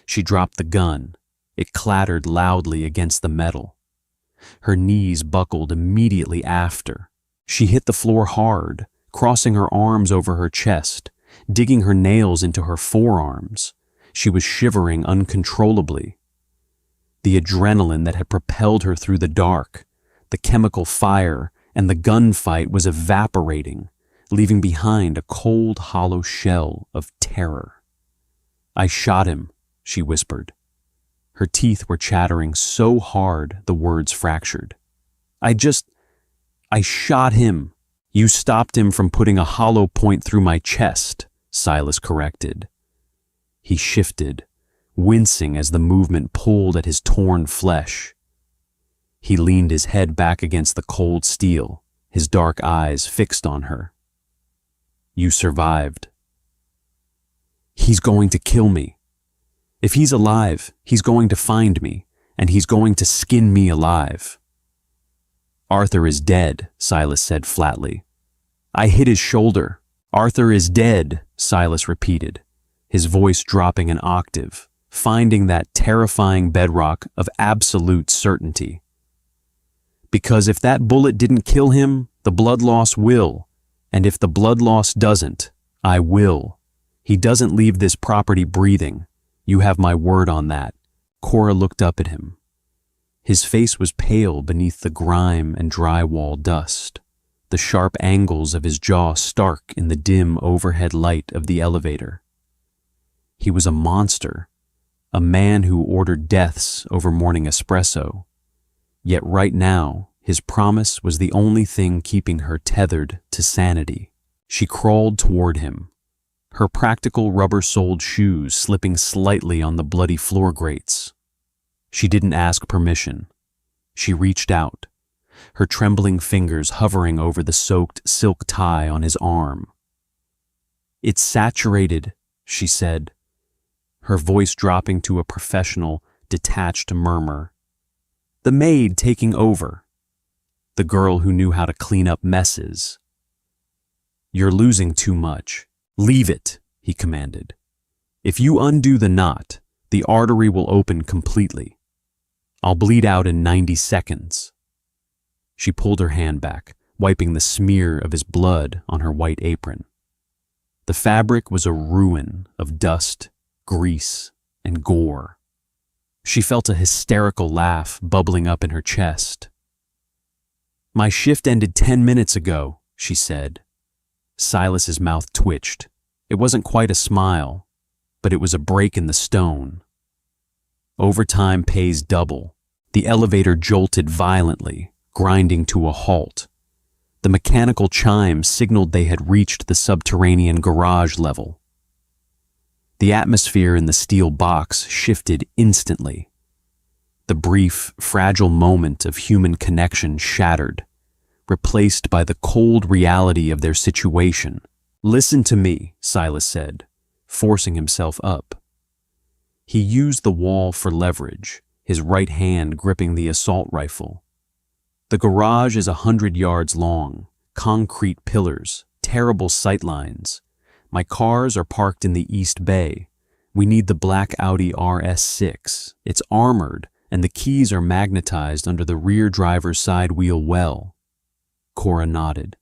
She dropped the gun. It clattered loudly against the metal. Her knees buckled immediately after. She hit the floor hard, crossing her arms over her chest, digging her nails into her forearms. She was shivering uncontrollably. The adrenaline that had propelled her through the dark, the chemical fire, and the gunfight was evaporating, leaving behind a cold, hollow shell of terror. "I shot him," she whispered. Her teeth were chattering so hard the words fractured. I shot him." "You stopped him from putting a hollow point through my chest," Silas corrected. He shifted, wincing as the movement pulled at his torn flesh. He leaned his head back against the cold steel, his dark eyes fixed on her. "You survived." "He's going to kill me. If he's alive, he's going to find me, and he's going to skin me alive." "Arthur is dead," Silas said flatly. "I hit his shoulder." "Arthur is dead," Silas repeated, his voice dropping an octave, finding that terrifying bedrock of absolute certainty. "Because if that bullet didn't kill him, the blood loss will, and if the blood loss doesn't, I will. He doesn't leave this property breathing. You have my word on that." Cora looked up at him. His face was pale beneath the grime and drywall dust, the sharp angles of his jaw stark in the dim overhead light of the elevator. He was a monster, a man who ordered deaths over morning espresso. Yet right now, his promise was the only thing keeping her tethered to sanity. She crawled toward him, her practical rubber-soled shoes slipping slightly on the bloody floor grates. She didn't ask permission. She reached out, her trembling fingers hovering over the soaked silk tie on his arm. "It's saturated," she said, her voice dropping to a professional, detached murmur. "The maid taking over. The girl who knew how to clean up messes." "You're losing too much. Leave it," he commanded. "If you undo the knot, the artery will open completely. I'll bleed out in 90 seconds. She pulled her hand back, wiping the smear of his blood on her white apron. The fabric was a ruin of dust, grease, and gore. She felt a hysterical laugh bubbling up in her chest. "My shift ended 10 minutes ago," she said. Silas's mouth twitched. It wasn't quite a smile, but it was a break in the stone. Overtime pays double. The elevator jolted violently, grinding to a halt. The mechanical chime signaled they had reached the subterranean garage level. The atmosphere in the steel box shifted instantly. The brief, fragile moment of human connection shattered, replaced by the cold reality of their situation. "Listen to me," Silas said, forcing himself up. He used the wall for leverage, his right hand gripping the assault rifle. "The garage is 100 yards long, concrete pillars, terrible sightlines. My cars are parked in the East Bay. We need the black Audi RS6. It's armored, and the keys are magnetized under the rear driver's side wheel well. Cora nodded,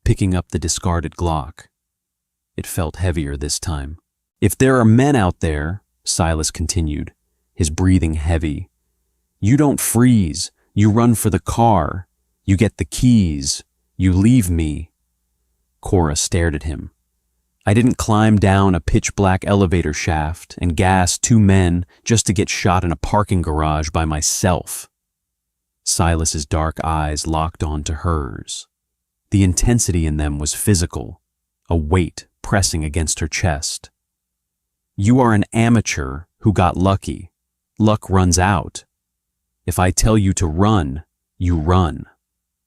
picking up the discarded Glock. It felt heavier this time. If there are men out there, Silas continued, his breathing heavy, you don't freeze. You run for the car. You get the keys. You leave me. Cora stared at him. I didn't climb down a pitch-black elevator shaft and gas 2 men just to get shot in a parking garage by myself. Silas's dark eyes locked onto hers. The intensity in them was physical, a weight pressing against her chest. You are an amateur who got lucky. Luck runs out. If I tell you to run, you run.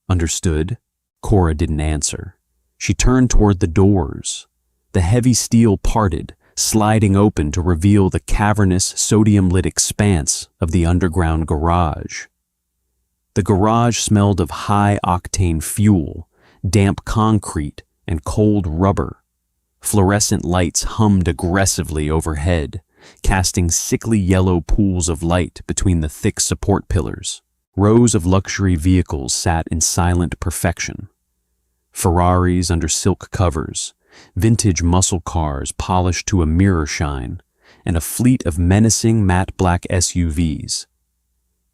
Understood? Cora didn't answer. She turned toward the doors. The heavy steel parted, sliding open to reveal the cavernous, sodium-lit expanse of the underground garage. The garage smelled of high-octane fuel, damp concrete, and cold rubber. Fluorescent lights hummed aggressively overhead, casting sickly yellow pools of light between the thick support pillars. Rows of luxury vehicles sat in silent perfection. Ferraris under silk covers, vintage muscle cars polished to a mirror shine, and a fleet of menacing matte black SUVs.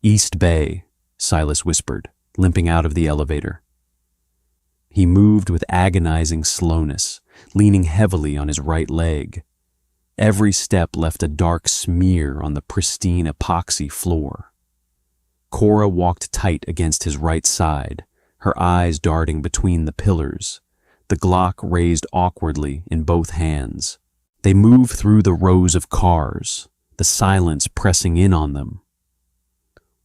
East Bay, Silas whispered, limping out of the elevator. He moved with agonizing slowness, leaning heavily on his right leg. Every step left a dark smear on the pristine epoxy floor. Cora walked tight against his right side, her eyes darting between the pillars, the Glock raised awkwardly in both hands. They moved through the rows of cars, the silence pressing in on them.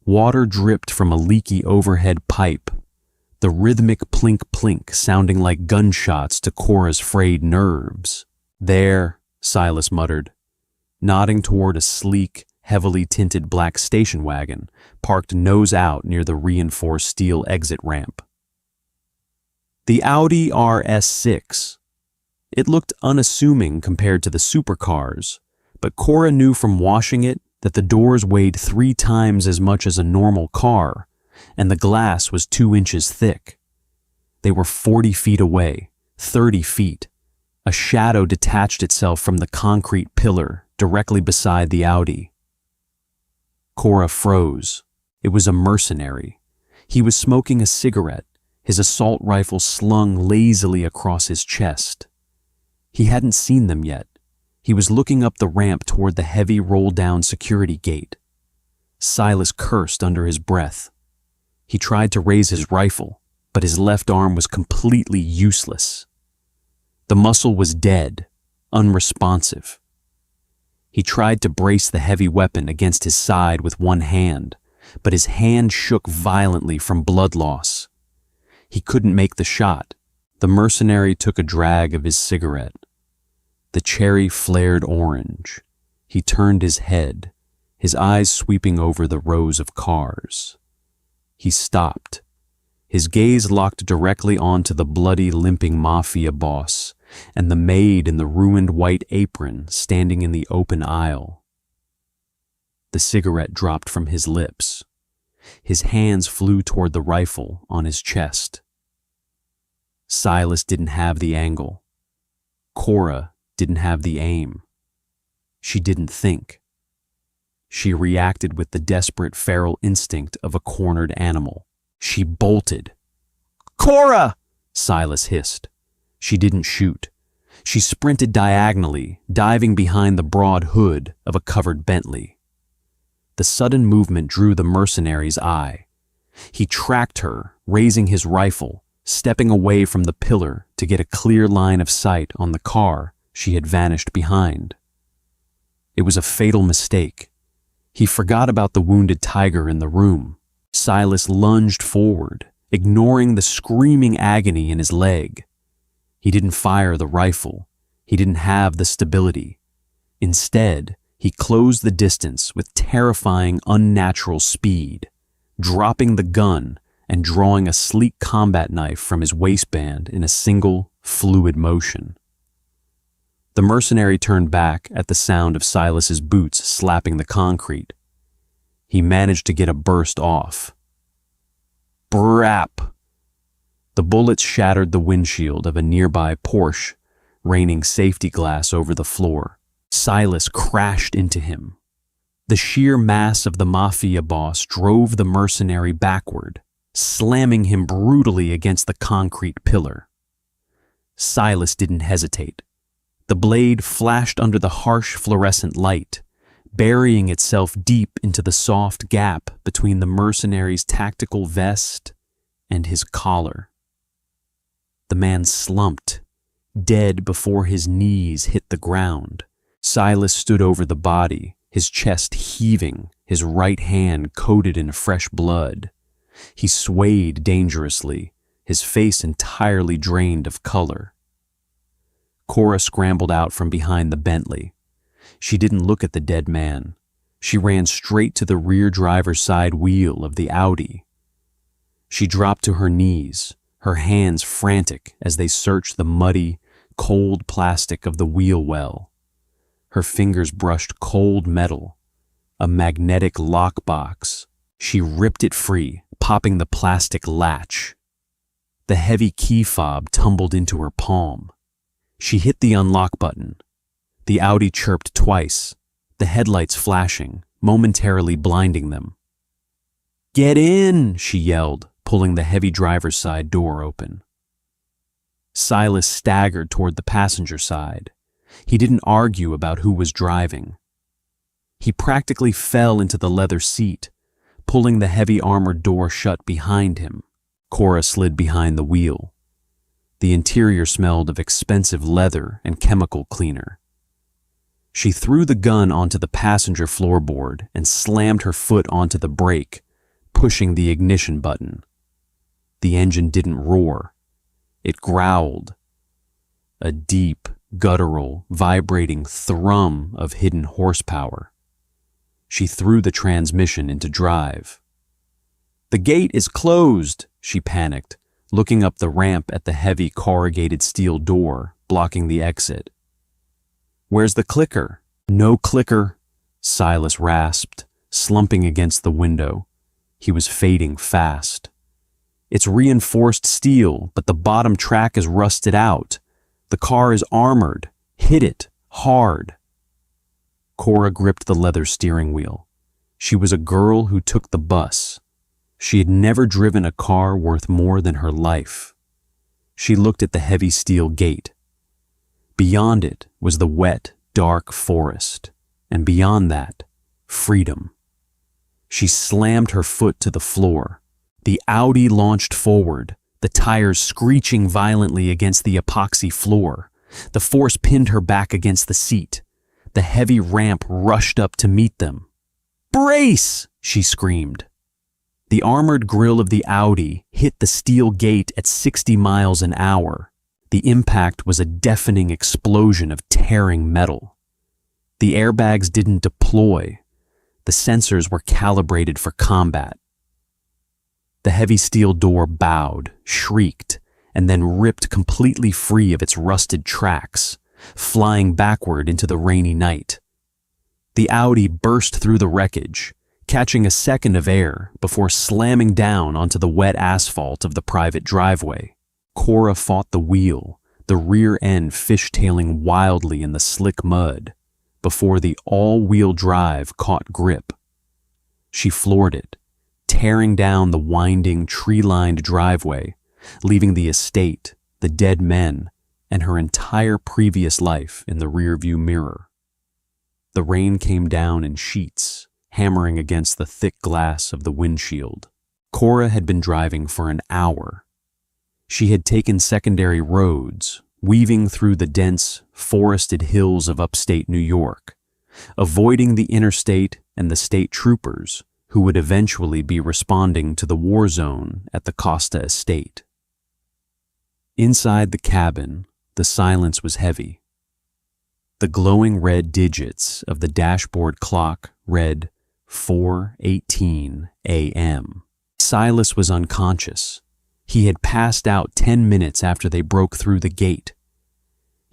Water dripped from a leaky overhead pipe, the rhythmic plink-plink sounding like gunshots to Cora's frayed nerves. There, Silas muttered, nodding toward a sleek, heavily tinted black station wagon parked nose out near the reinforced steel exit ramp. The Audi RS6. It looked unassuming compared to the supercars, but Cora knew from washing it that the doors weighed 3 times as much as a normal car, and the glass was 2 inches thick. They were 40 feet away, 30 feet. A shadow detached itself from the concrete pillar directly beside the Audi. Cora froze. It was a mercenary. He was smoking a cigarette, his assault rifle slung lazily across his chest. He hadn't seen them yet. He was looking up the ramp toward the heavy roll-down security gate. Silas cursed under his breath. He tried to raise his rifle, but his left arm was completely useless. The muscle was dead, unresponsive. He tried to brace the heavy weapon against his side with one hand, but his hand shook violently from blood loss. He couldn't make the shot. The mercenary took a drag of his cigarette. The cherry flared orange. He turned his head, his eyes sweeping over the rows of cars. He stopped. His gaze locked directly onto the bloody, limping Mafia boss and the maid in the ruined white apron standing in the open aisle. The cigarette dropped from his lips. His hands flew toward the rifle on his chest. Silas didn't have the angle. Cora didn't have the aim. She didn't think. She reacted with the desperate feral instinct of a cornered animal. She bolted. "Cora!" Silas hissed. She didn't shoot. She sprinted diagonally, diving behind the broad hood of a covered Bentley. The sudden movement drew the mercenary's eye. He tracked her, raising his rifle, stepping away from the pillar to get a clear line of sight on the car she had vanished behind. It was a fatal mistake. He forgot about the wounded tiger in the room. Silas lunged forward, ignoring the screaming agony in his leg. He didn't fire the rifle. He didn't have the stability. Instead, he closed the distance with terrifying, unnatural speed, dropping the gun and drawing a sleek combat knife from his waistband in a single, fluid motion. The mercenary turned back at the sound of Silas's boots slapping the concrete. He managed to get a burst off. Brap! The bullets shattered the windshield of a nearby Porsche, raining safety glass over the floor. Silas crashed into him. The sheer mass of the Mafia boss drove the mercenary backward, slamming him brutally against the concrete pillar. Silas didn't hesitate. The blade flashed under the harsh fluorescent light, burying itself deep into the soft gap between the mercenary's tactical vest and his collar. The man slumped, dead before his knees hit the ground. Silas stood over the body, his chest heaving, his right hand coated in fresh blood. He swayed dangerously, his face entirely drained of color. Cora scrambled out from behind the Bentley. She didn't look at the dead man. She ran straight to the rear driver's side wheel of the Audi. She dropped to her knees, her hands frantic as they searched the muddy, cold plastic of the wheel well. Her fingers brushed cold metal, a magnetic lockbox. She ripped it free, popping the plastic latch. The heavy key fob tumbled into her palm. She hit the unlock button. The Audi chirped twice, the headlights flashing, momentarily blinding them. "Get in!" she yelled, pulling the heavy driver's side door open. Silas staggered toward the passenger side. He didn't argue about who was driving. He practically fell into the leather seat, pulling the heavy armored door shut behind him. Cora slid behind the wheel. The interior smelled of expensive leather and chemical cleaner. She threw the gun onto the passenger floorboard and slammed her foot onto the brake, pushing the ignition button. The engine didn't roar. It growled. A deep, guttural, vibrating thrum of hidden horsepower. She threw the transmission into drive. "The gate is closed," she panicked, looking up the ramp at the heavy corrugated steel door blocking the exit. "Where's the clicker?" "No clicker," Silas rasped, slumping against the window. He was fading fast. "It's reinforced steel, but the bottom track is rusted out. The car is armored. Hit it, hard." Cora gripped the leather steering wheel. She was a girl who took the bus. She had never driven a car worth more than her life. She looked at the heavy steel gate. Beyond it was the wet, dark forest, and beyond that, freedom. She slammed her foot to the floor. The Audi launched forward, the tires screeching violently against the epoxy floor. The force pinned her back against the seat. The heavy ramp rushed up to meet them. "Brace!" she screamed. The armored grille of the Audi hit the steel gate at 60 miles an hour. The impact was a deafening explosion of tearing metal. The airbags didn't deploy. The sensors were calibrated for combat. The heavy steel door bowed, shrieked, and then ripped completely free of its rusted tracks, flying backward into the rainy night. The Audi burst through the wreckage, catching a second of air before slamming down onto the wet asphalt of the private driveway. Cora fought the wheel, the rear end fishtailing wildly in the slick mud, before the all-wheel drive caught grip. She floored it, tearing down the winding, tree-lined driveway, leaving the estate, the dead men, and her entire previous life in the rearview mirror. The rain came down in sheets, hammering against the thick glass of the windshield. Cora had been driving for an hour. She had taken secondary roads, weaving through the dense, forested hills of upstate New York, avoiding the interstate and the state troopers who would eventually be responding to the war zone at the Costa estate. Inside the cabin, the silence was heavy. The glowing red digits of the dashboard clock read 4:18 a.m. Silas was unconscious. He had passed out 10 minutes after they broke through the gate.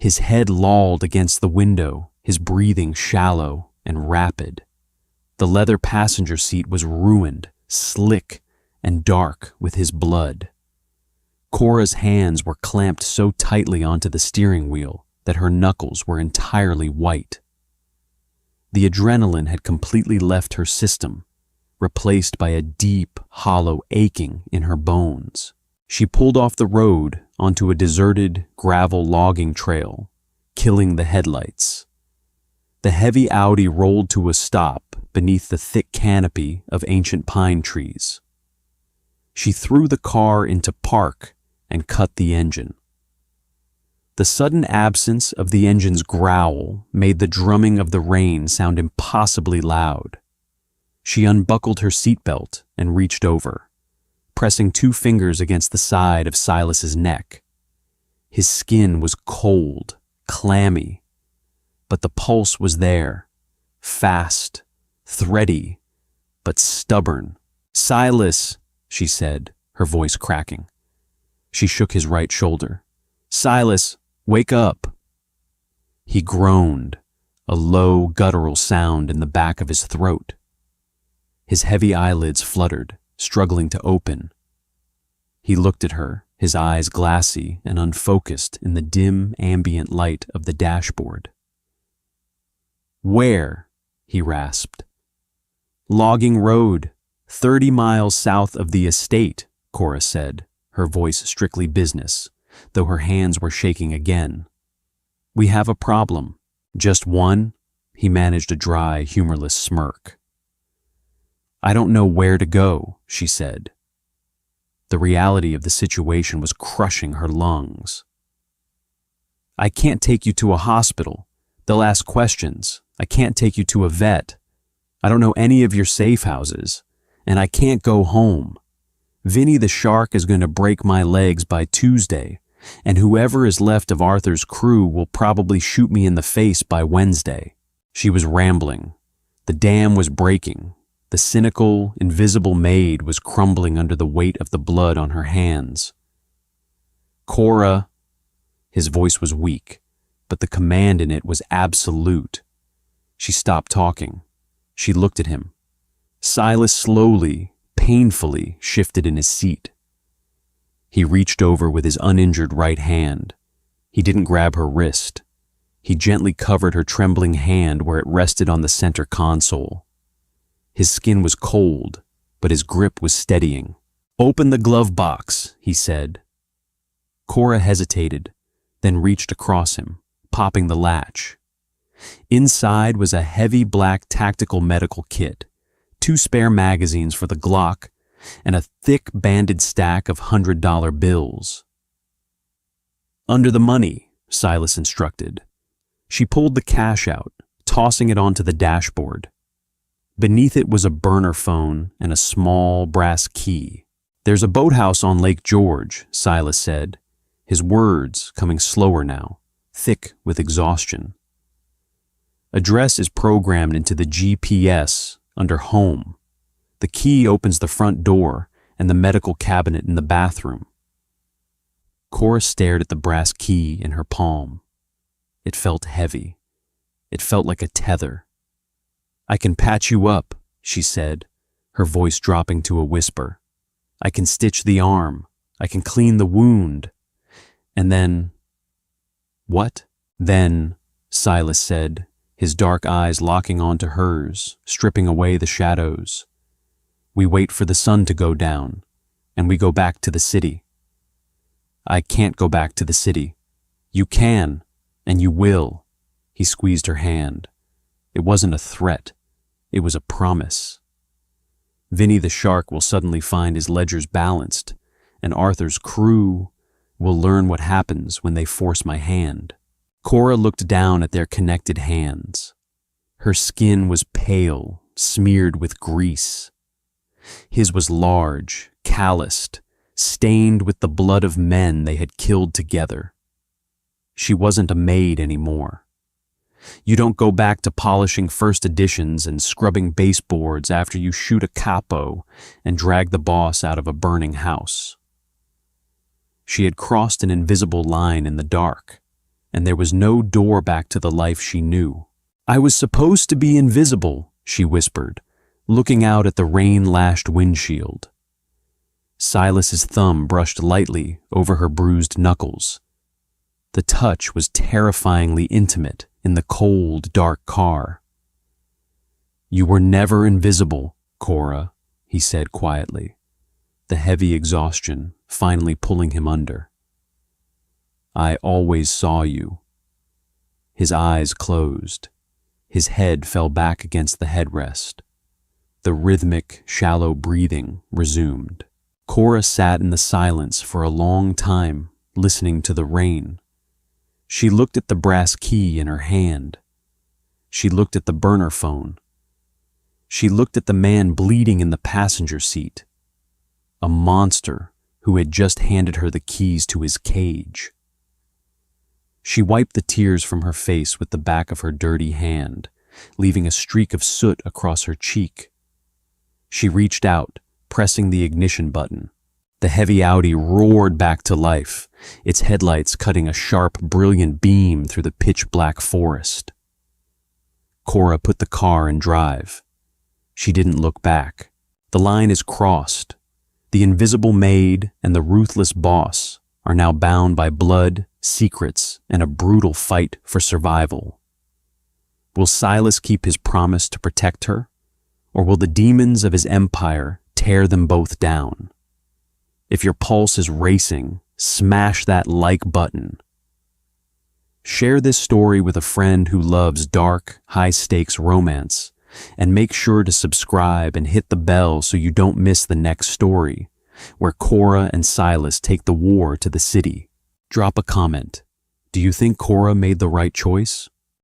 His head lolled against the window, his breathing shallow and rapid. The leather passenger seat was ruined, slick and dark with his blood. Cora's hands were clamped so tightly onto the steering wheel that her knuckles were entirely white. The adrenaline had completely left her system, replaced by a deep, hollow aching in her bones. She pulled off the road onto a deserted gravel logging trail, killing the headlights. The heavy Audi rolled to a stop beneath the thick canopy of ancient pine trees. She threw the car into park and cut the engine. The sudden absence of the engine's growl made the drumming of the rain sound impossibly loud. She unbuckled her seatbelt and reached over, pressing 2 fingers against the side of Silas's neck. His skin was cold, clammy, but the pulse was there, fast, thready, but stubborn. "Silas," she said, her voice cracking. She shook his right shoulder. "Silas, wake up." He groaned, a low, guttural sound in the back of his throat. His heavy eyelids fluttered, struggling to open. He looked at her, his eyes glassy and unfocused in the dim, ambient light of the dashboard. "Where?" he rasped. "Logging Road, 30 miles south of the estate," Cora said, her voice strictly business, though her hands were shaking again. "We have a problem." "Just one?" He managed a dry, humorless smirk. "I don't know where to go," she said. The reality of the situation was crushing her lungs. "I can't take you to a hospital. They'll ask questions. I can't take you to a vet. I don't know any of your safe houses. And I can't go home. Vinny the Shark is going to break my legs by Tuesday, and whoever is left of Arthur's crew will probably shoot me in the face by Wednesday." She was rambling. The dam was breaking. The cynical, invisible Maid was crumbling under the weight of the blood on her hands. "Cora," his voice was weak, but the command in it was absolute. She stopped talking. She looked at him. Silas slowly, painfully shifted in his seat. He reached over with his uninjured right hand. He didn't grab her wrist. He gently covered her trembling hand where it rested on the center console. His skin was cold, but his grip was steadying. "Open the glove box," he said. Cora hesitated, then reached across him, popping the latch. Inside was a heavy black tactical medical kit, 2 spare magazines for the Glock, and a thick banded stack of $100 bills. "Under the money," Silas instructed. She pulled the cash out, tossing it onto the dashboard. Beneath it was a burner phone and a small brass key. "There's a boathouse on Lake George," Silas said, his words coming slower now, thick with exhaustion. "Address is programmed into the GPS under Home. The key opens the front door and the medical cabinet in the bathroom." Cora stared at the brass key in her palm. It felt heavy. It felt like a tether. "I can patch you up," she said, her voice dropping to a whisper. "I can stitch the arm. I can clean the wound. And then—" "What?" "Then," Silas said, his dark eyes locking onto hers, stripping away the shadows. "We wait for the sun to go down, and we go back to the city." "I can't go back to the city." "You can, and you will." He squeezed her hand. It wasn't a threat. It was a promise. "Vinny the Shark will suddenly find his ledgers balanced, and Arthur's crew will learn what happens when they force my hand." Cora looked down at their connected hands. Her skin was pale, smeared with grease. His was large, calloused, stained with the blood of men they had killed together. She wasn't a maid anymore. You don't go back to polishing first editions and scrubbing baseboards after you shoot a capo and drag the boss out of a burning house. She had crossed an invisible line in the dark. and there was no door back to the life she knew. "I was supposed to be invisible," she whispered, looking out at the rain-lashed windshield. Silas's thumb brushed lightly over her bruised knuckles. The touch was terrifyingly intimate in the cold, dark car. "You were never invisible, Cora," he said quietly, the heavy exhaustion finally pulling him under. "I always saw you." His eyes closed. His head fell back against the headrest. The rhythmic, shallow breathing resumed. Cora sat in the silence for a long time, listening to the rain. She looked at the brass key in her hand. She looked at the burner phone. She looked at the man bleeding in the passenger seat. A monster who had just handed her the keys to his cage. She wiped the tears from her face with the back of her dirty hand, leaving a streak of soot across her cheek. She reached out, pressing the ignition button. The heavy Audi roared back to life, its headlights cutting a sharp, brilliant beam through the pitch-black forest. Cora put the car in drive. She didn't look back. The line is crossed. The invisible maid and the ruthless boss are now bound by blood, secrets, and a brutal fight for survival. Will Silas keep his promise to protect her, or will the demons of his empire tear them both down? If your pulse is racing, smash that like button. Share this story with a friend who loves dark, high-stakes romance, and make sure to subscribe and hit the bell so you don't miss the next story, where Cora and Silas take the war to the city. Drop a comment. Do you think Cora made the right choice?